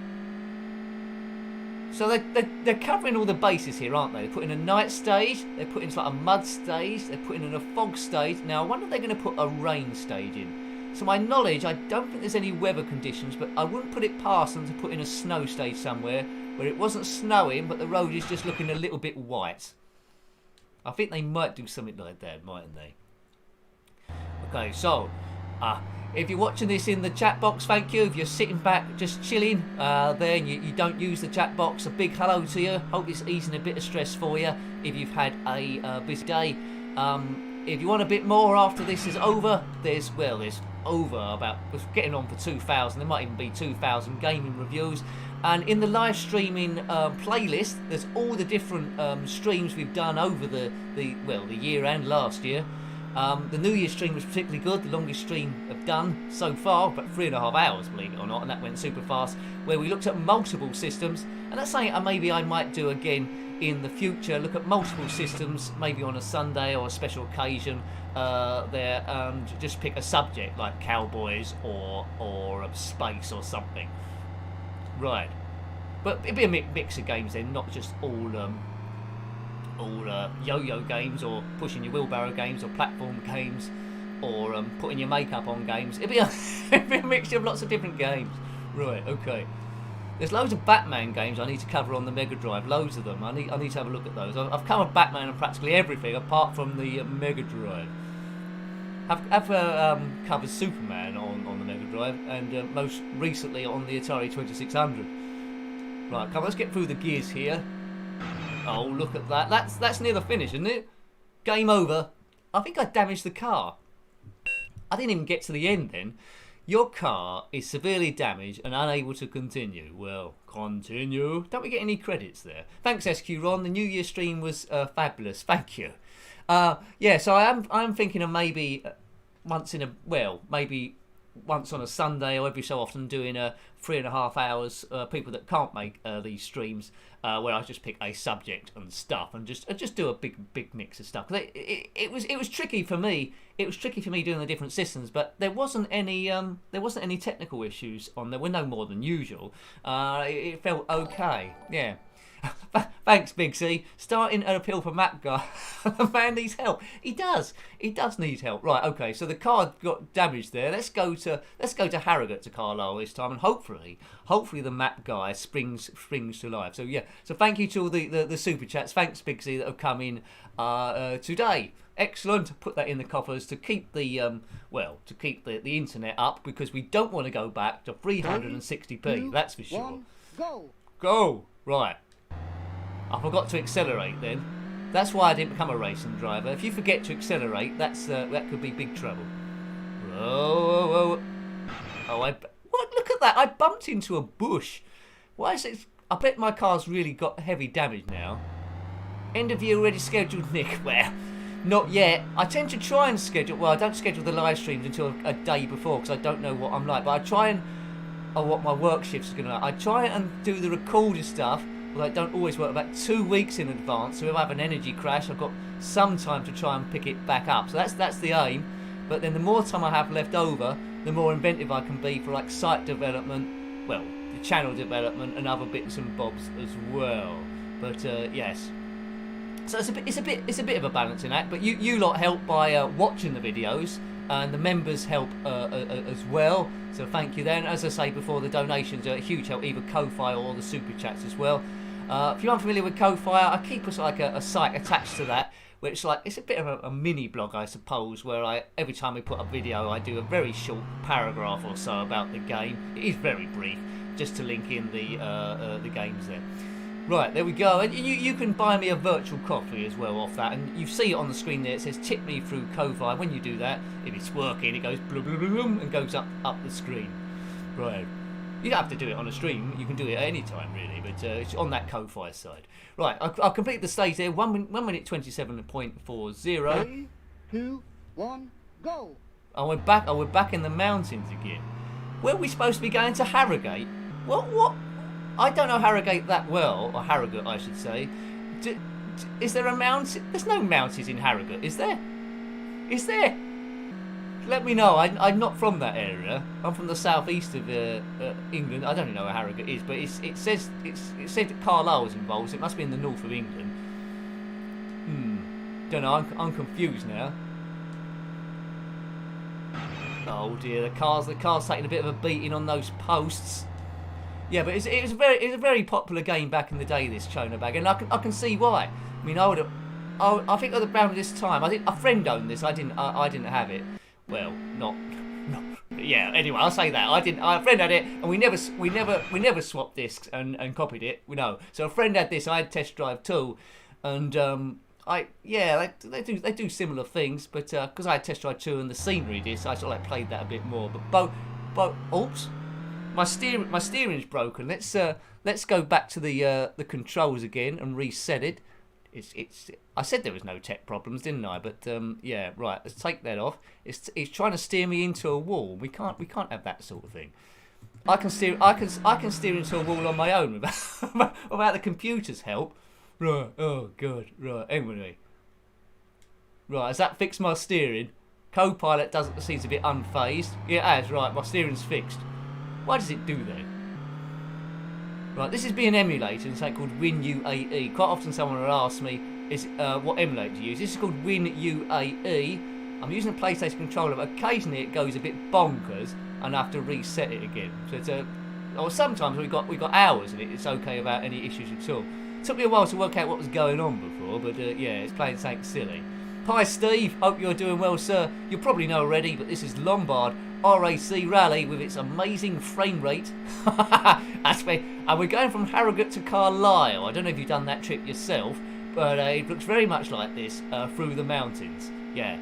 So they're covering all the bases here, aren't they? They're putting a night stage. They're putting like a mud stage. They're putting in a fog stage. Now, I wonder if they're going to put a rain stage in. To my knowledge, I don't think there's any weather conditions, but I wouldn't put it past them to put in a snow stage somewhere where it wasn't snowing, but the road is just looking a little bit white. I think they might do something like that, mightn't they? Okay, so, if you're watching this in the chat box, thank you. If you're sitting back just chilling there and you don't use the chat box, a big hello to you. Hope it's easing a bit of stress for you if you've had a busy day. If you want a bit more after this is over, there's over about, we're getting on for 2,000, there might even be 2,000 gaming reviews, and in the live streaming playlist there's all the different streams we've done over the year and last year. The New Year stream was particularly good, the longest stream I've done so far, but 3.5 hours, believe it or not, and that went super fast, where we looked at multiple systems, and that's something maybe I might do again in the future, look at multiple systems, maybe on a Sunday or a special occasion there, and just pick a subject like cowboys or space or something. Right, but it'd be a mix of games then, not just all yo-yo games or pushing your wheelbarrow games or platform games or putting your makeup on games. It'd be a mixture of lots of different games. Right, okay. There's loads of Batman games I need to cover on the Mega Drive, loads of them. I need to have a look at those. I've covered Batman and practically everything apart from the Mega Drive. I've covered Superman on the Mega Drive and most recently on the Atari 2600. Right, come on, let's get through the gears here. Oh, look at that. That's near the finish, isn't it? Game over. I think I damaged the car. I didn't even get to the end then. Your car is severely damaged and unable to continue. Well, continue. Don't we get any credits there? Thanks, SQ Ron. The New Year stream was fabulous. Thank you. Yeah, so I'm thinking of maybe maybe once on a Sunday or every so often doing 3.5 hours. People that can't make these streams, where I just pick a subject and stuff and just do a big mix of stuff. It was tricky for me. It was tricky for me doing the different systems, but there wasn't any technical issues on there. We're no more than usual. It felt okay. Yeah. Thanks, Big C. Starting an appeal for Map Guy. The man needs help. He does need help. Right, okay, so the car got damaged there. Let's go to Harrogate to Carlisle this time, and hopefully the Map Guy springs to life. So yeah, so thank you to all the super chats. Thanks, Big C, that have come in today. Excellent. Put that in the coffers to keep the the internet up, because we don't want to go back to 360p. 2, that's for sure. 1, go. Go. Right. I forgot to accelerate then. That's why I didn't become a racing driver. If you forget to accelerate, that could be big trouble. Oh, what? Look at that. I bumped into a bush. Why is it? I bet my car's really got heavy damage now. End of year already scheduled, Nick. Well, not yet. I tend to try and schedule. Well, I don't schedule the live streams until a day before because I don't know what I'm like. But I try and what my work shift's going to be like. I try and do the recorded stuff. Well, I don't always work, about 2 weeks in advance, so if I have an energy crash, I've got some time to try and pick it back up. So that's the aim. But then the more time I have left over, the more inventive I can be for like site development, well, the channel development and other bits and bobs as well. But yes. So it's a bit of a balancing act. But you lot help by watching the videos and the members help as well. So thank you then. As I say before, the donations are a huge help, either Ko-Fi or the super chats as well. If you're unfamiliar with Ko-Fi, I keep a site attached to that, which it's a bit of a mini blog, I suppose, where every time we put a video, I do a very short paragraph or so about the game. It is very brief, just to link in the games there. Right, there we go. And you can buy me a virtual coffee as well off that. And you see it on the screen there. It says tip me through Ko-Fi. When you do that, if it's working, it goes blum, blum, blum, blum, and goes up the screen. Right. You don't have to do it on a stream. You can do it at any time, really. But it's on that Ko-Fi side. Right, I'll complete the stage there. 1 minute 27.40. 3, 2, 1, go. We're back in the mountains again. Where are we supposed to be going to Harrogate? What? I don't know Harrogate that well, or Harrogate, I should say. Is there a mountain? There's no mountains in Harrogate, is there? Is there? Let me know. I'm not from that area. I'm from the southeast of England. I don't even know where Harrogate is, but it said that Carlisle was involved. So it must be in the north of England. Don't know. I'm confused now. Oh dear, the car's taking a bit of a beating on those posts. Yeah, but it was a very popular game back in the day, this Chono Bag, and I can see why. I mean, I think around this time, I think a friend owned this. I didn't have it. Well, not. Yeah. Anyway, I'll say that a friend had it, and we never swapped discs and copied it. No. So a friend had this. I had test drive too, and they do similar things, but because I had test drive 2 and the scenery disc, I sort of played that a bit more. But oops. My steering's broken. Let's go back to the controls again and reset it. I said there was no tech problems, didn't I? But yeah, right. Let's take that off. It's trying to steer me into a wall. We can't have that sort of thing. I can steer into a wall on my own without the computer's help. Right. Oh god. Right. Anyway. Right. Has that fixed my steering? Copilot seems a bit unfazed. Yeah, it has. Right. My steering's fixed. Why does it do that? Right, this is being emulated in something called WinUAE. Quite often someone will ask me what emulator to use. This is called WinUAE. I'm using a PlayStation controller, but occasionally it goes a bit bonkers and I have to reset it again. So or sometimes we got hours and it's okay without any issues at all. It took me a while to work out what was going on before, but yeah, it's playing something silly. Hi Steve, hope you're doing well, sir. You probably know already, but this is Lombard Rac Rally with its amazing frame rate. And we're going from Harrogate to Carlisle. I don't know if you've done that trip yourself, but it looks very much like this through the mountains. Yeah.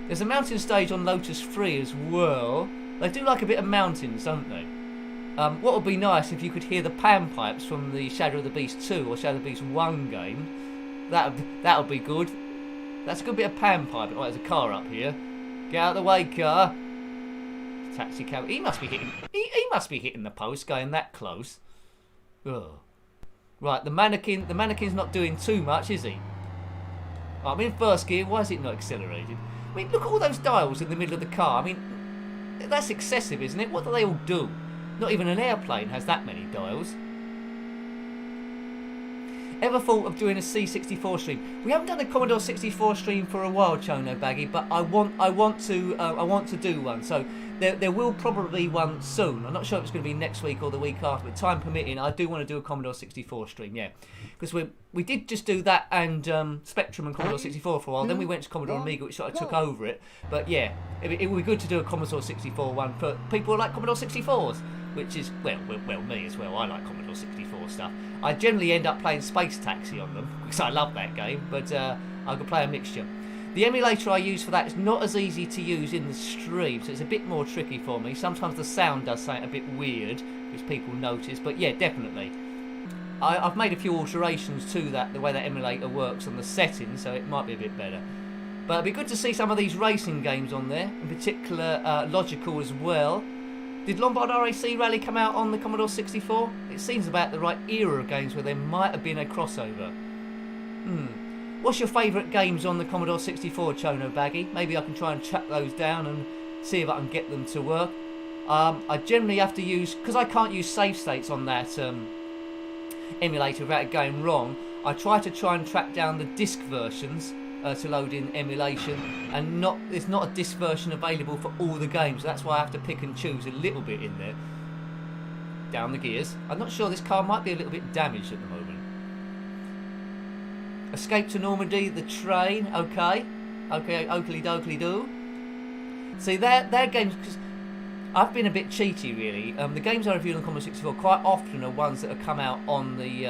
There's a mountain stage on Lotus 3 as well. They do like a bit of mountains, don't they? What would be nice if you could hear the panpipes from the Shadow of the Beast 2 or Shadow of the Beast 1 game. That would be good. That's a good bit of panpipe. Oh, there's a car up here. Get out of the way, car. Taxi cab. He must be hitting the post going that close. Ugh. Right, the mannequin's not doing too much, is he? I'm in first gear. Why is it not accelerated? I mean, look at all those dials in the middle of the car. I mean, that's excessive, isn't it? What do they all do? Not even an airplane has that many dials. Ever thought of doing a C64 stream? We haven't done a Commodore 64 stream for a while, Chono Baggy, but I want to do one. So there will probably be one soon. I'm not sure if it's going to be next week or the week after, but time permitting, I do want to do a Commodore 64 stream. Yeah, because we did just do that and Spectrum and Commodore 64 for a while. Then we went to Commodore Amiga, which sort of took over it. But yeah, it would be good to do a Commodore 64 one for people who like Commodore 64s. Which is, well, me as well. I like Commodore 64 stuff. I generally end up playing Space Taxi on them, because I love that game, but I could play a mixture. The emulator I use for that is not as easy to use in the stream, so it's a bit more tricky for me. Sometimes the sound does something a bit weird, which people notice, but yeah, definitely. I've made a few alterations to that, the way that emulator works on the settings, so it might be a bit better. But it'd be good to see some of these racing games on there, in particular Logical as well. Did Lombard Rac Rally come out on the Commodore 64? It seems about the right era of games where there might have been a crossover. What's your favourite games on the Commodore 64, Chono Baggy? Maybe I can try and track those down and see if I can get them to work. I generally have to use, because I can't use save states on that emulator without it going wrong, I try and track down the disc versions to load in emulation, and there's not a disc version available for all the games. So that's why I have to pick and choose a little bit in there. Down the gears. I'm not sure, this car might be a little bit damaged at the moment. Escape to Normandy, the train, okay, oakley dokley do. See, they're games, because I've been a bit cheaty really. The games I reviewed on Commodore 64 quite often are ones that have come out on the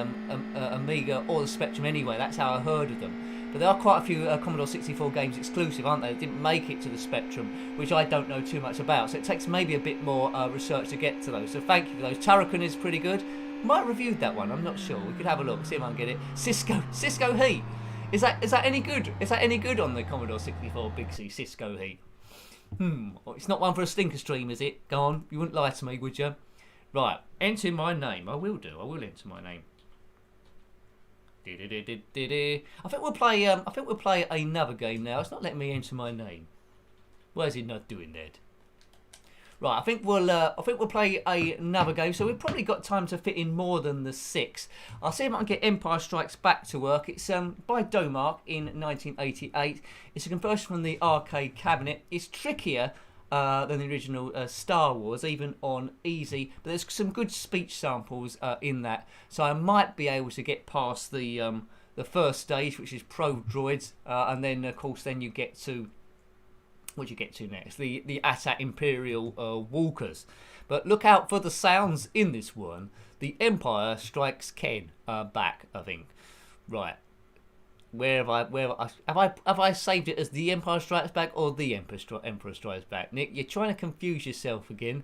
Amiga or the Spectrum anyway. That's how I heard of them. But there are quite a few Commodore 64 games exclusive, aren't they? That didn't make it to the Spectrum, which I don't know too much about. So it takes maybe a bit more research to get to those. So thank you for those. Turrican is pretty good. Might have reviewed that one. I'm not sure. We could have a look, see if I can get it. Cisco Heat. Is that any good? Is that any good on the Commodore 64 Big C? Cisco Heat. It's not one for a stinker stream, is it? Go on. You wouldn't lie to me, would you? Right. Enter my name. I will do. I will enter my name. I think we'll play. I think we'll play another game now. It's not letting me enter my name. Why is it not doing that? Right. I think we'll play another game. So we've probably got time to fit in more than the 6. I'll see if I can get Empire Strikes Back to work. It's by Domark in 1988. It's a conversion from the arcade cabinet. It's trickier than the original Star Wars, even on easy, but there's some good speech samples in that, so I might be able to get past the first stage, which is Pro Droids, and then of course then you get to what do you get to next, the AT-AT Imperial Walkers. But look out for the sounds in this one. The Empire Strikes Ken back, I think. Right. Have I saved it as The Empire Strikes Back or The Emperor Strikes Back? Nick, you're trying to confuse yourself again.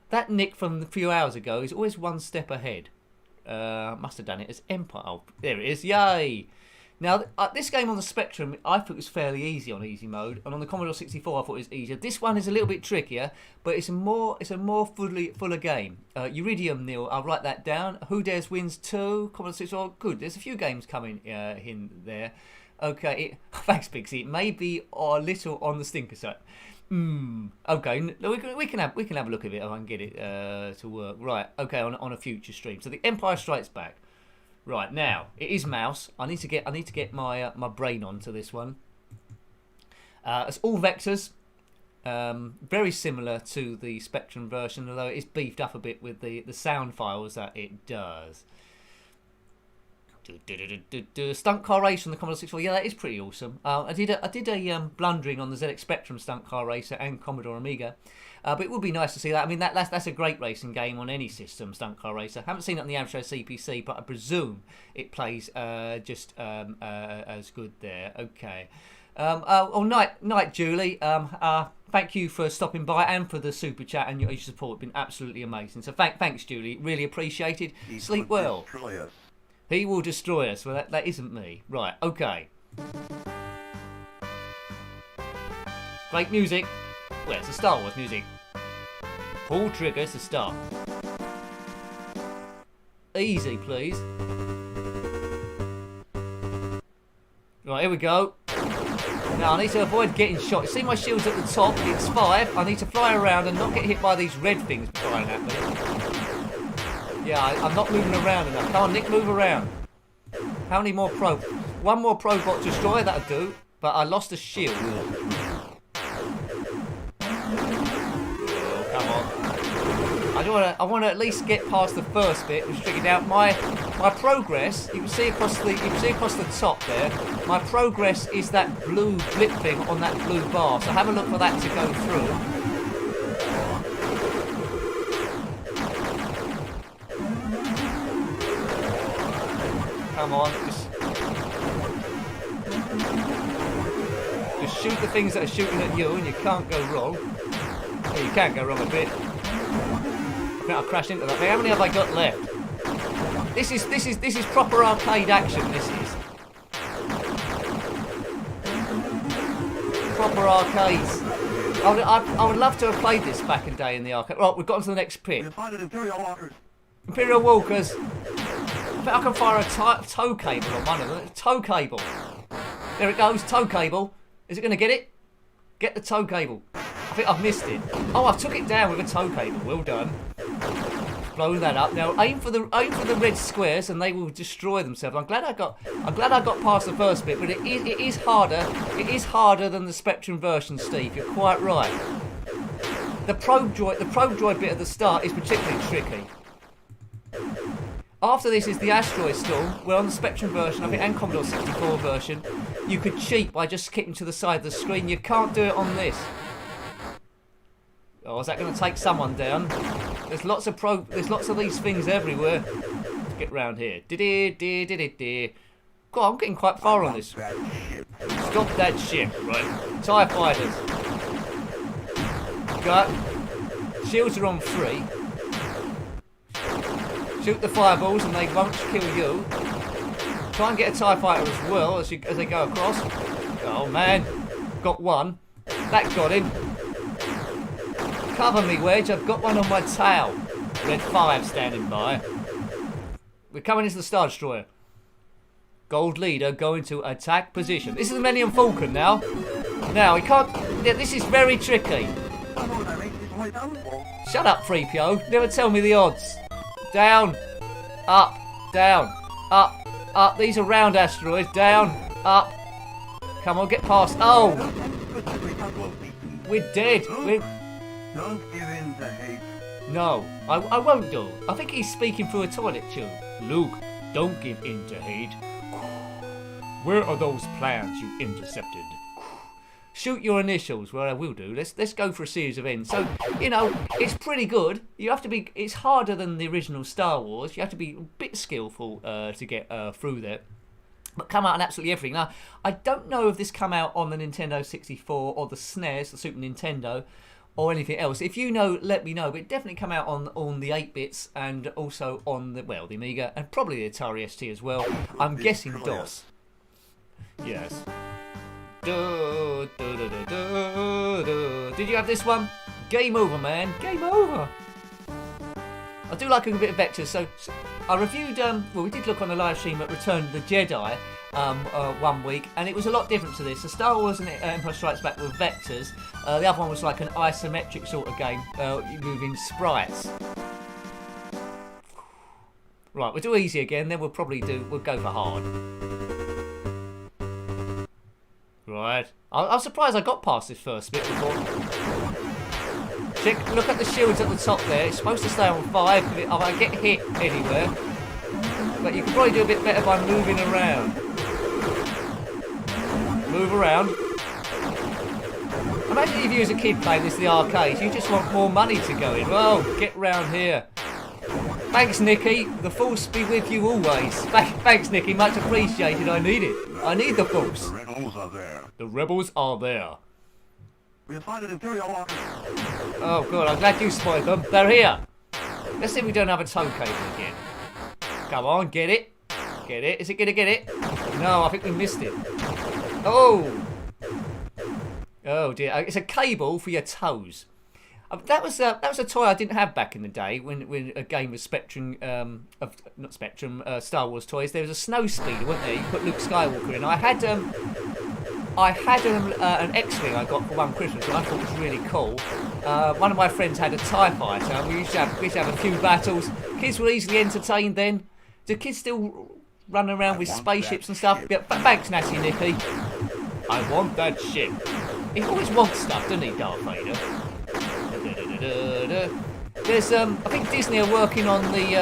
That Nick from a few hours ago is always one step ahead. Must have done it as Empire. Oh, there it is. Yay! Now, this game on the Spectrum, I thought was fairly easy on easy mode, and on the Commodore 64, I thought it was easier. This one is a little bit trickier, but it's a more fuller game. Uridium Nil, I'll write that down. Who Dares Wins 2, Commodore 64, good. There's a few games coming in there. Okay, thanks, Pixie. It may be a little on the stinker side. Okay, we can have a look at it if I can get it to work. Right, okay, on a future stream. So the Empire Strikes Back. Right, now it is mouse. I need to get my my brain onto this one. It's all vectors, very similar to the Spectrum version, although it is beefed up a bit with the sound files that it does. Stunt car race on the Commodore 64. Yeah, that is pretty awesome. I did a blundering on the ZX Spectrum stunt car racer and Commodore Amiga, but it would be nice to see that. I mean, that's a great racing game on any system, stunt car racer. Haven't seen it on the Amstrad CPC, but I presume it plays just as good there. Okay. Night, Julie. Thank you for stopping by and for the super chat and your support. Been absolutely amazing. So thanks, Julie. Really appreciated. Sleep well. He will destroy us. Well, that isn't me. Right, okay. Great music. Well, it's the Star Wars music. Pull triggers to start. Easy, please. Right, here we go. Now, I need to avoid getting shot. You see my shield's at the top. It's 5. I need to fly around and not get hit by these red things flying at me. Yeah, I'm not moving around enough. Come on, Nick, move around. How many more probe? One more probot destroyer, that'll do. But I lost a shield. Oh, come on. I want to at least get past the first bit, which figured out my progress. You can see across the top there. My progress is that blue blip thing on that blue bar. So have a look for that to go through. Come on, just shoot the things that are shooting at you, and you can't go wrong. Well, you can go wrong a bit. I think I crashed into that thing. How many have I got left? This is proper arcade action. This is proper arcades. I would love to have played this back in day in the arcade. Right, we've got to the next pit. Imperial Walkers. I think I can fire a tow cable on one of them. Tow cable. There it goes, tow cable. Is it going to get it? Get the tow cable. I think I've missed it. Oh, I took it down with a tow cable. Well done. blown that up. Now aim for the red squares, and they will destroy themselves. I'm glad I got past the first bit, but it is harder. It is harder than the Spectrum version, Steve. You're quite right. The probe droid bit at the start is particularly tricky. After this is the asteroid storm, where on the Spectrum version, I think, and Commodore 64 version, you could cheat by just skipping to the side of the screen. You can't do it on this. Oh, is that going to take someone down? There's lots of these things everywhere. Let's get round here. God, I'm getting quite far on this. Stop that ship, right? TIE fighters. Got. Shields are on 3. Shoot the fireballs and they won't kill you. Try and get a TIE fighter as well as they go across. Oh man, got one. That got him. Cover me, Wedge. I've got one on my tail. Red 5 standing by. We're coming into the Star Destroyer. Gold leader going to attack position. This is the Millennium Falcon now. Now, he can't... Yeah, this is very tricky. Shut up, 3PO. Never tell me the odds. Down. Up. Down. Up. Up. These are round asteroids. Down. Up. Come on, get past. Oh! We're dead. Don't give in to hate. No, I won't do. I think he's speaking through a toilet tube. Luke, don't give in to hate. Where are those plans you intercepted? Shoot your initials. Well, I will do. Let's go for a series of ends. So, you know, it's pretty good. You have to be. It's harder than the original Star Wars. You have to be a bit skillful to get through there. But come out on absolutely everything. Now, I don't know if this come out on the Nintendo 64 or the SNES, the Super Nintendo, or anything else. If you know, let me know. But it definitely come out on the 8-bits and also on the Amiga and probably the Atari ST as well. I'm guessing DOS. Yes. Did you have this one? Game over, man. Game over. I do like a bit of vectors. So I reviewed. Well, we did look on the live stream at Return of the Jedi 1 week, and it was a lot different to this. The Star Wars and Empire Strikes Back were vectors. The other one was like an isometric sort of game, moving sprites. Right, we'll do easy again. Then we'll go for hard. Right. I'm surprised I got past this first bit before. Look at the shields at the top there. It's supposed to stay on 5 if I get hit anywhere. But you can probably do a bit better by moving around. Move around. Imagine if you was a kid playing this in the arcades. You just want more money to go in. Well, get round here. Thanks, Nicky. The force be with you always. Thanks, Nicky. Much appreciated. I need it. I need the force. The rebels are there. The rebels are there. We have spotted Imperial walkers. Oh, God. I'm glad you spotted them. They're here. Let's see if we don't have a tow cable again. Come on. Get it. Get it. Is it going to get it? No, I think we missed it. Oh. Oh, dear. It's a cable for your toes. That was a toy I didn't have back in the day when a game was Spectrum, Star Wars toys. There was a snow speeder, wasn't there? You put Luke Skywalker in. I had an X-wing I got for one Christmas, and I thought it was really cool. One of my friends had a TIE fighter. We used to have a few battles. Kids were easily entertained then. Do kids still run around with spaceships and stuff? Yeah, thanks, Natty Nicky. I want that ship. He always wants stuff, doesn't he, Darth Vader? There's I think Disney are working on the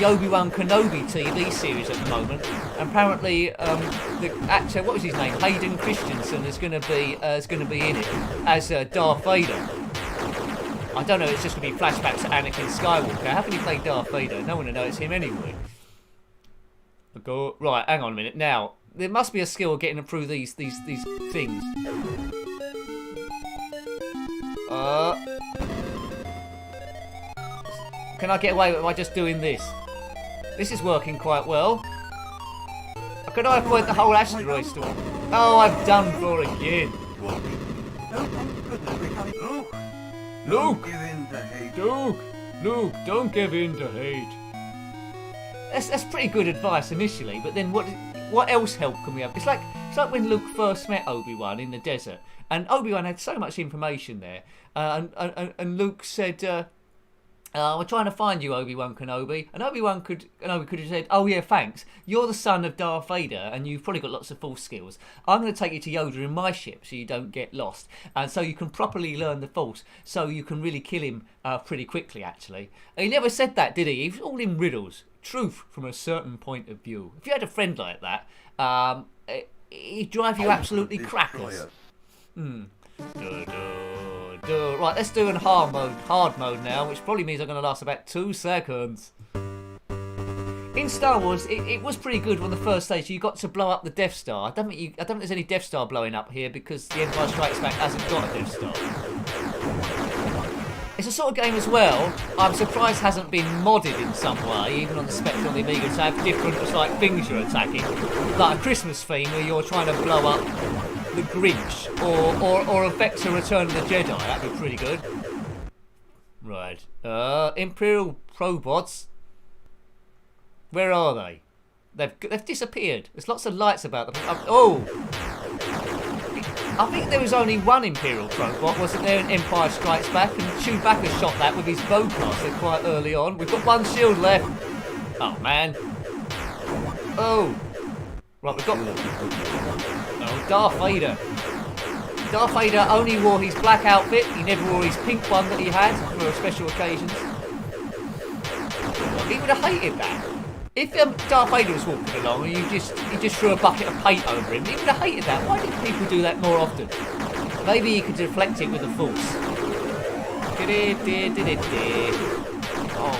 Obi-Wan Kenobi TV series at the moment. And apparently the actor, what was his name, Hayden Christensen, is going to be in it as Darth Vader. I don't know. It's just going to be flashbacks to Anakin Skywalker. How can he play Darth Vader? No one will know it's him anyway. Right, hang on a minute. Now there must be a skill of getting through these things. Can I get away with it by just doing this? This is working quite well. Could I avoid the whole asteroid storm? Oh, I've done for again. Luke! Luke, don't give in to hate. That's pretty good advice initially, but then what else help can we have? It's like when Luke first met Obi-Wan in the desert, and Obi-Wan had so much information there, and Luke said, We're trying to find you, Obi-Wan Kenobi. And Obi-Wan Kenobi could have said, oh yeah, thanks. You're the son of Darth Vader and you've probably got lots of Force skills. I'm going to take you to Yoda in my ship so you don't get lost. And so you can properly learn the Force. So you can really kill him pretty quickly, actually. And he never said that, did he? He was all in riddles. Truth from a certain point of view. If you had a friend like that, he'd drive you absolutely crackers. Right, let's do hard mode now, which probably means I'm going to last about 2 seconds. In Star Wars, it was pretty good on the first stage. You got to blow up the Death Star. I don't think there's any Death Star blowing up here because the Empire Strikes Back hasn't got a Death Star. It's a sort of game as well, I'm surprised hasn't been modded in some way, even on the Spectrum and the Amiga, to have different things you're attacking. Like a Christmas theme where you're trying to blow up the Grinch, or a Vector Return of the Jedi. That'd be pretty good. Right. Imperial Probots. Where are they? They've disappeared. There's lots of lights about them. Oh! I think there was only one Imperial Probot, wasn't there, in Empire Strikes Back? And Chewbacca shot that with his bowcaster quite early on. We've got 1 shield left. Oh, man. Oh. Right, we've got... Oh, Darth Vader. Darth Vader only wore his black outfit. He never wore his pink one that he had for special occasions. He would have hated that. If Darth Vader was walking along and you just threw a bucket of paint over him, he would have hated that. Why didn't people do that more often? Maybe you could deflect it with the Force. Oh.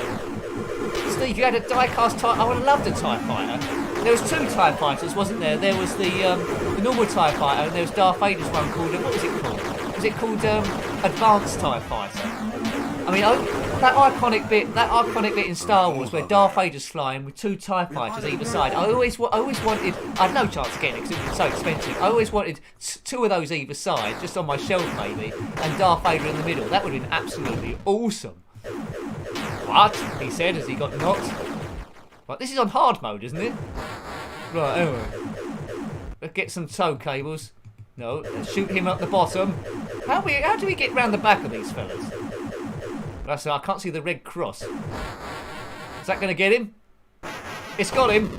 Steve, you had a die-cast TIE... I would have loved a TIE Fighter. There was 2 TIE Fighters, wasn't there? There was the normal TIE Fighter and there was Darth Vader's one called... What was it called? Was it called Advanced TIE Fighter? I mean, that iconic bit in Star Wars where Darth Vader's flying with 2 TIE Fighters either side. I always wanted. I had no chance of getting it because it was so expensive. I always wanted 2 of those either side, just on my shelf maybe, and Darth Vader in the middle. That would have been absolutely awesome. What? He said as he got knocked. Right, this is on hard mode, isn't it? Right, anyway. Let's get some tow cables. No, let's shoot him at the bottom. How do we get round the back of these fellas? I can't see the red cross. Is that going to get him? It's got him.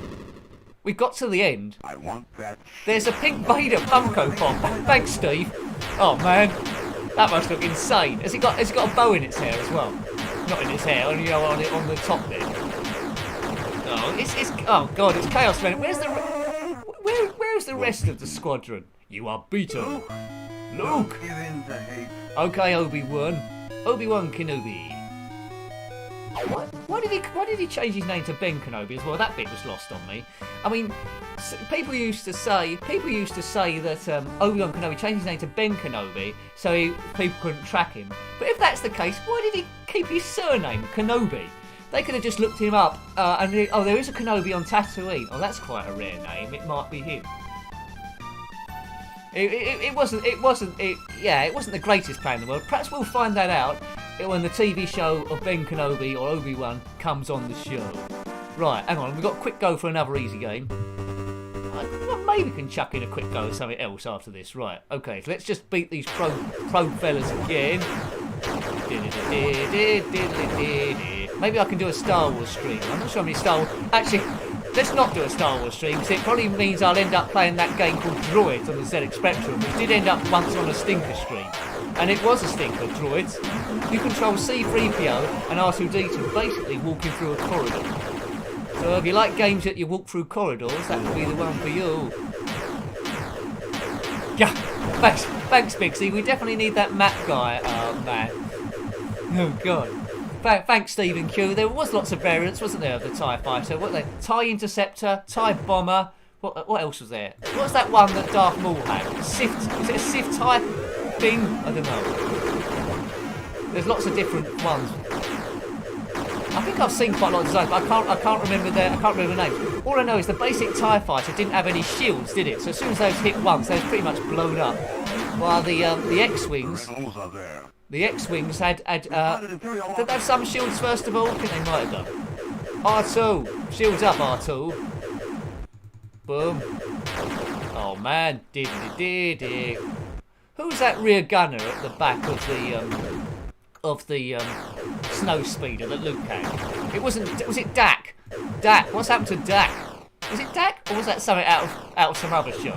We've got to the end. I want that. There's a pink Vader Funko Pop. Thanks, Steve. Oh man, that must look insane. Has it got a bow in its hair as well? Not in its hair, on the top there. Oh, oh god, it's Chaos Man. Where's the rest of the squadron? You are beaten. Luke. Give in to hate. Okay, Obi-Wan Kenobi. Why did he change his name to Ben Kenobi as well? That bit was lost on me. I mean, people used to say that Obi-Wan Kenobi changed his name to Ben Kenobi so people couldn't track him. But if that's the case, why did he keep his surname Kenobi? They could have just looked him up there is a Kenobi on Tatooine. Oh, that's quite a rare name. It might be him. It wasn't the greatest plan in the world. Perhaps we'll find that out when the TV show of Ben Kenobi or Obi-Wan comes on the show. Right, hang on, we've got a quick go for another easy game. Maybe we can chuck in a quick go at something else after this. Right, okay, so let's just beat these pro fellas again. Maybe I can do a Star Wars stream. I'm not sure how many Star Wars... Actually, let's not do a Star Wars stream, because it probably means I'll end up playing that game called Droids on the ZX Spectrum, which did end up once on a stinker stream. And it was a stinker, Droids. You control C-3PO and R2-D2 basically walking through a corridor. So if you like games that you walk through corridors, that would be the one for you. Yeah, thanks, Bixie. We definitely need that map guy, man. Oh, God. Thanks, Stephen Q. There was lots of variants, wasn't there, of the TIE Fighter? What were they? TIE Interceptor, TIE Bomber. What else was there? What was that one that Darth Maul had? Was it a Sith type thing? I don't know. There's lots of different ones. I think I've seen quite a lot of designs, but I can't remember the names. All I know is the basic TIE Fighter didn't have any shields, did it? So as soon as those hit once, they was pretty much blown up. While the X-Wings... The X-Wings had did they have some shields first of all? I think they might have done. R2, shields up R2. Boom. Oh man, Who's that rear gunner at the back of the of the snow speeder that Luke had. It wasn't. Was it Dak? Dak. What's happened to Dak? Was it Dak, or was that something out of some other show?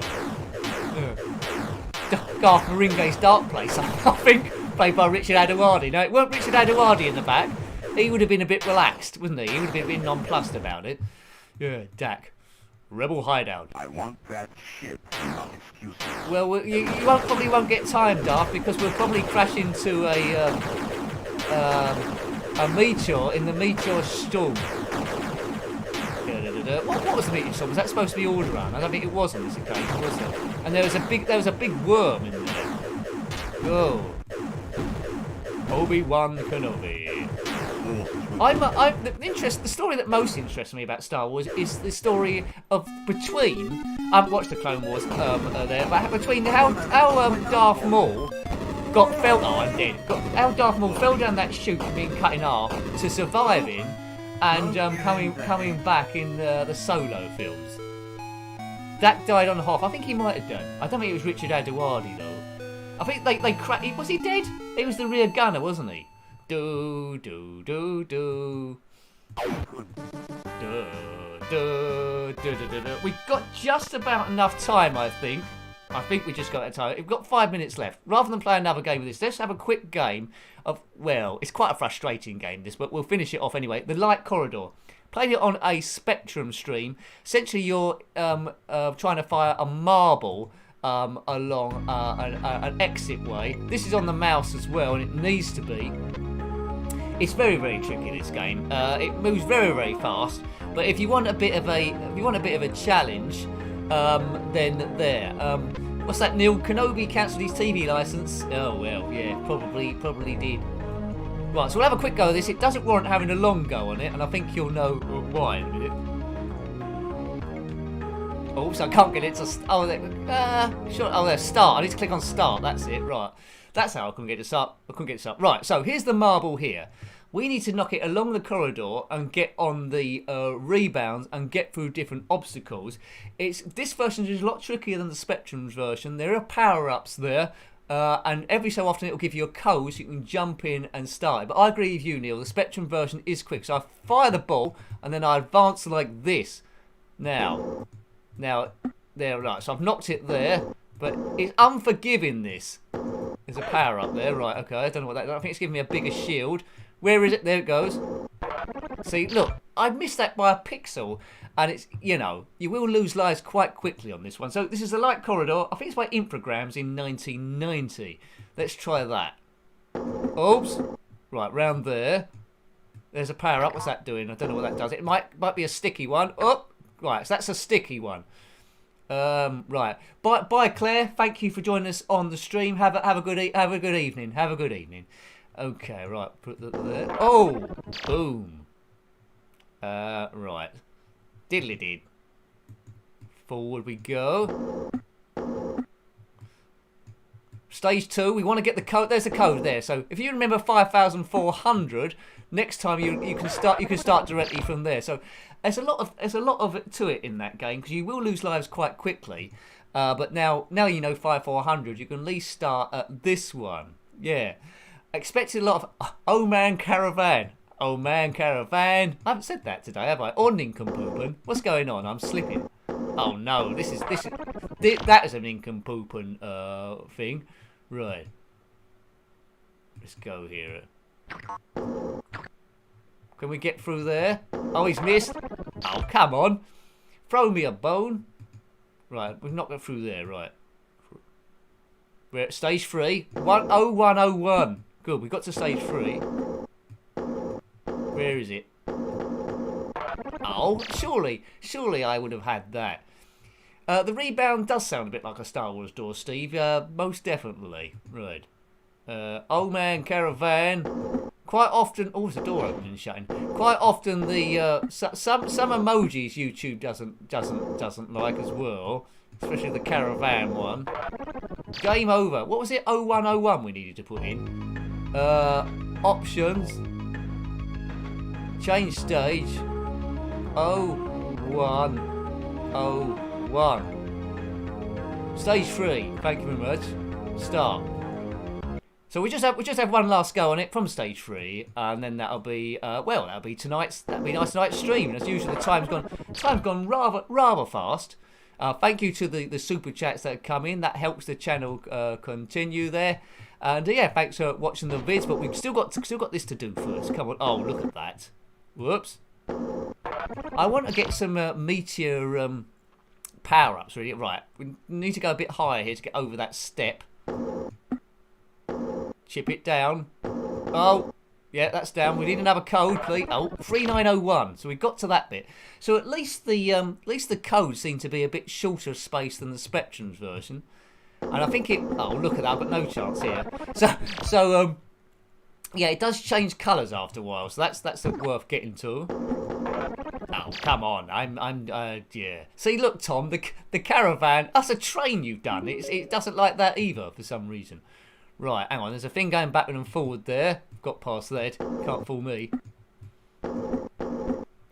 Garth Marenghi's Dark Place, I think, played by Richard Adewardi. No, it weren't Richard Adewardi in the back. He would have been a bit relaxed, wouldn't he? He would have been a bit nonplussed about it. Yeah, Dak. Rebel Hideout. I want that ship, not excuses. Well, you probably won't get time, Darth, because we'll probably crash into a meteor in the meteor storm. What was the meteor storm? Was that supposed to be all around? I don't think it was in this occasion, was it? And there was a big worm in there. Oh, Obi-Wan Kenobi. The story that most interests me about Star Wars is the story of between. I haven't watched the Clone Wars there, but between how Darth Maul how Darth Maul fell down that chute and being cut in half to surviving, and coming back in the Solo films. Dak died on half. I think he might have done. I don't think it was Richard Adewardi though. I think was he dead? He was the rear gunner, wasn't he? Do do do do. We've got just about enough time, I think. I think we just got that time. We've got 5 minutes left. Rather than play another game of this, let's have a quick game of, well, it's quite a frustrating game, this, but we'll finish it off anyway. The Light Corridor. Played it on a Spectrum stream. Essentially, you're trying to fire a marble along an exit way. This is on the mouse as well, and it needs to be. It's very, very tricky, this game. It moves very, very fast. But if you want a bit of a challenge, then there. What's that, Neil? Kenobi cancelled his TV license. Oh well, yeah, probably did. Right, so we'll have a quick go at this. It doesn't warrant having a long go on it, and I think you'll know why in a minute. Oh, so I can't get it to. Sure. Oh, there's start. I need to click on start. That's it. Right. That's how I couldn't get it up. Right. So here's the marble here. We need to knock it along the corridor and get on the rebounds and get through different obstacles. This version is a lot trickier than the Spectrum's version. There are power-ups there, and every so often it will give you a code so you can jump in and start it. But I agree with you, Neil. The Spectrum version is quick. So I fire the ball and then I advance like this. Now, there, right. So I've knocked it there, but it's unforgiving. This. There's a power-up there, right? Okay, I don't know what that is. I think it's giving me a bigger shield. Where is it? There it goes. See, look, I missed that by a pixel, and it's, you will lose lives quite quickly on this one. So this is the Light Corridor. I think it's by Infogrames in 1990. Let's try that. Oops. Right, round there. There's a power-up. What's that doing? I don't know what that does. It might be a sticky one. Oh, right, so that's a sticky one. Right. Bye, Claire. Thank you for joining us on the stream. Have a good evening. Have a good evening. Okay, right. Put that there. Oh, boom. Right. Diddly-did. Forward we go. Stage 2. We want to get the code. There's a code there. So if you remember 5,400, next time you can start directly from there. So there's a lot of it to it in that game because you will lose lives quite quickly. But now you know 5,400. You can at least start at this one. Yeah. Expected a lot of oh man caravan. Oh man caravan. I haven't said that today, have I? Or nincompoopin. What's going on? I'm slipping. Oh no, that is an nincompoopin thing. Right. Let's go here. Can we get through there? Oh, he's missed. Oh, come on. Throw me a bone. Right, we've not got through there, right. We're at stage 3. 10101. Good, we got to stage 3. Where is it? Oh, surely I would have had that. The rebound does sound a bit like a Star Wars door, Steve. Most definitely. Right. Old man caravan. Quite often, oh, there's a door opening and shutting. Quite often the some emojis YouTube doesn't like as well, especially the caravan one. Game over. What was it? 0101 we needed to put in. Options. Change stage. 0101. Stage 3. Thank you very much. Start. So we just have one last go on it from stage 3, and then that'll be that'll be tonight's stream. As usual, the time's gone rather fast. Thank you to the super chats that have come in. That helps the channel continue there. And yeah, thanks for watching the vids. But we've still got this to do first. Come on! Oh, look at that! Whoops! I want to get some meteor power ups. Really, right? We need to go a bit higher here to get over that step. Chip it down. Oh, yeah, that's down. We need another code, please. Oh, 3901. So we got to that bit. So at least the codes seem to be a bit shorter space than the Spectrum's version. And I think it. Oh, look at that! I've got no chance here. So yeah, it does change colours after a while. So that's worth getting to. Oh, come on! Yeah. See, look, Tom, the caravan. That's a train you've done. It doesn't like that either for some reason. Right, hang on, there's a thing going backward and forward there. Got past that. Can't fool me.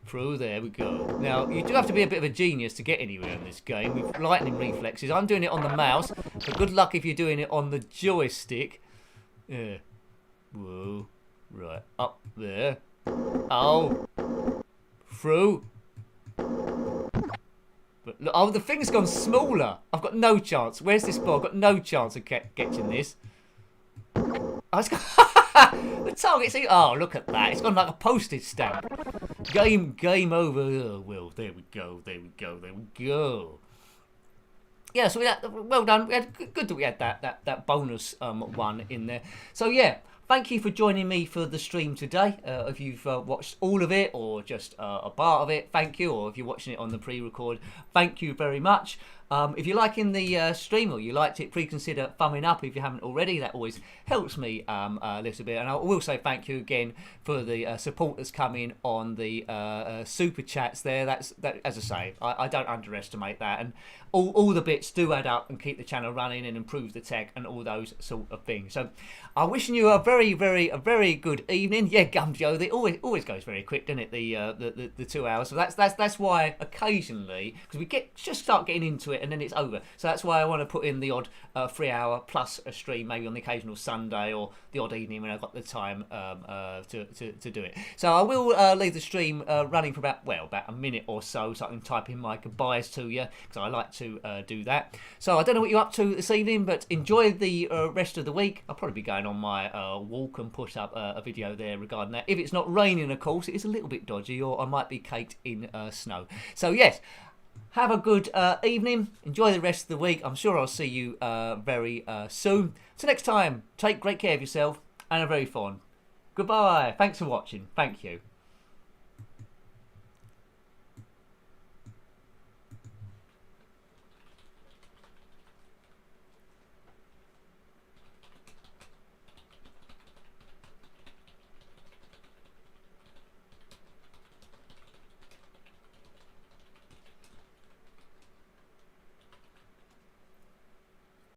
Through, there we go. Now, you do have to be a bit of a genius to get anywhere in this game with lightning reflexes. I'm doing it on the mouse, but good luck if you're doing it on the joystick. Yeah. Whoa. Right, up there. Oh. Through. But look, oh, the thing's gone smaller. I've got no chance. Where's this ball? I've got no chance of catching this. Oh, it's the target's... Oh, look at that. It's gone like a postage stamp. Game over. Oh, well, there we go. Yeah, so we had, well done. We had good that we had that bonus one in there. So, yeah. Thank you for joining me for the stream today. If you've watched all of it or just a part of it, thank you. Or if you're watching it on the pre-record, thank you very much. If you're liking the stream or you liked it, please consider thumbing up if you haven't already. That always helps me a little bit. And I will say thank you again for the support that's come in on the super chats there. That, as I say, I don't underestimate that. And all the bits do add up and keep the channel running and improve the tech and all those sort of things. So I'm wishing you a very good evening. Yeah, Gumjo, it always goes very quick, doesn't it? The 2 hours. So that's why occasionally, because we just start getting into it and then it's over. So that's why I want to put in the odd 3 hour plus a stream, maybe on the occasional Sunday or the odd evening when I've got the time to do it. So I will leave the stream running for about a minute or so I can type in my goodbyes to you, because I like to do that. So I don't know what you're up to this evening, but enjoy the rest of the week. I'll probably be going on my walk and put up a video there regarding that. If it's not raining, of course, it is a little bit dodgy, or I might be caked in snow. So yes, have a good evening. Enjoy the rest of the week. I'm sure I'll see you very soon. So next time, take great care of yourself and have very fun. Goodbye. Thanks for watching. Thank you.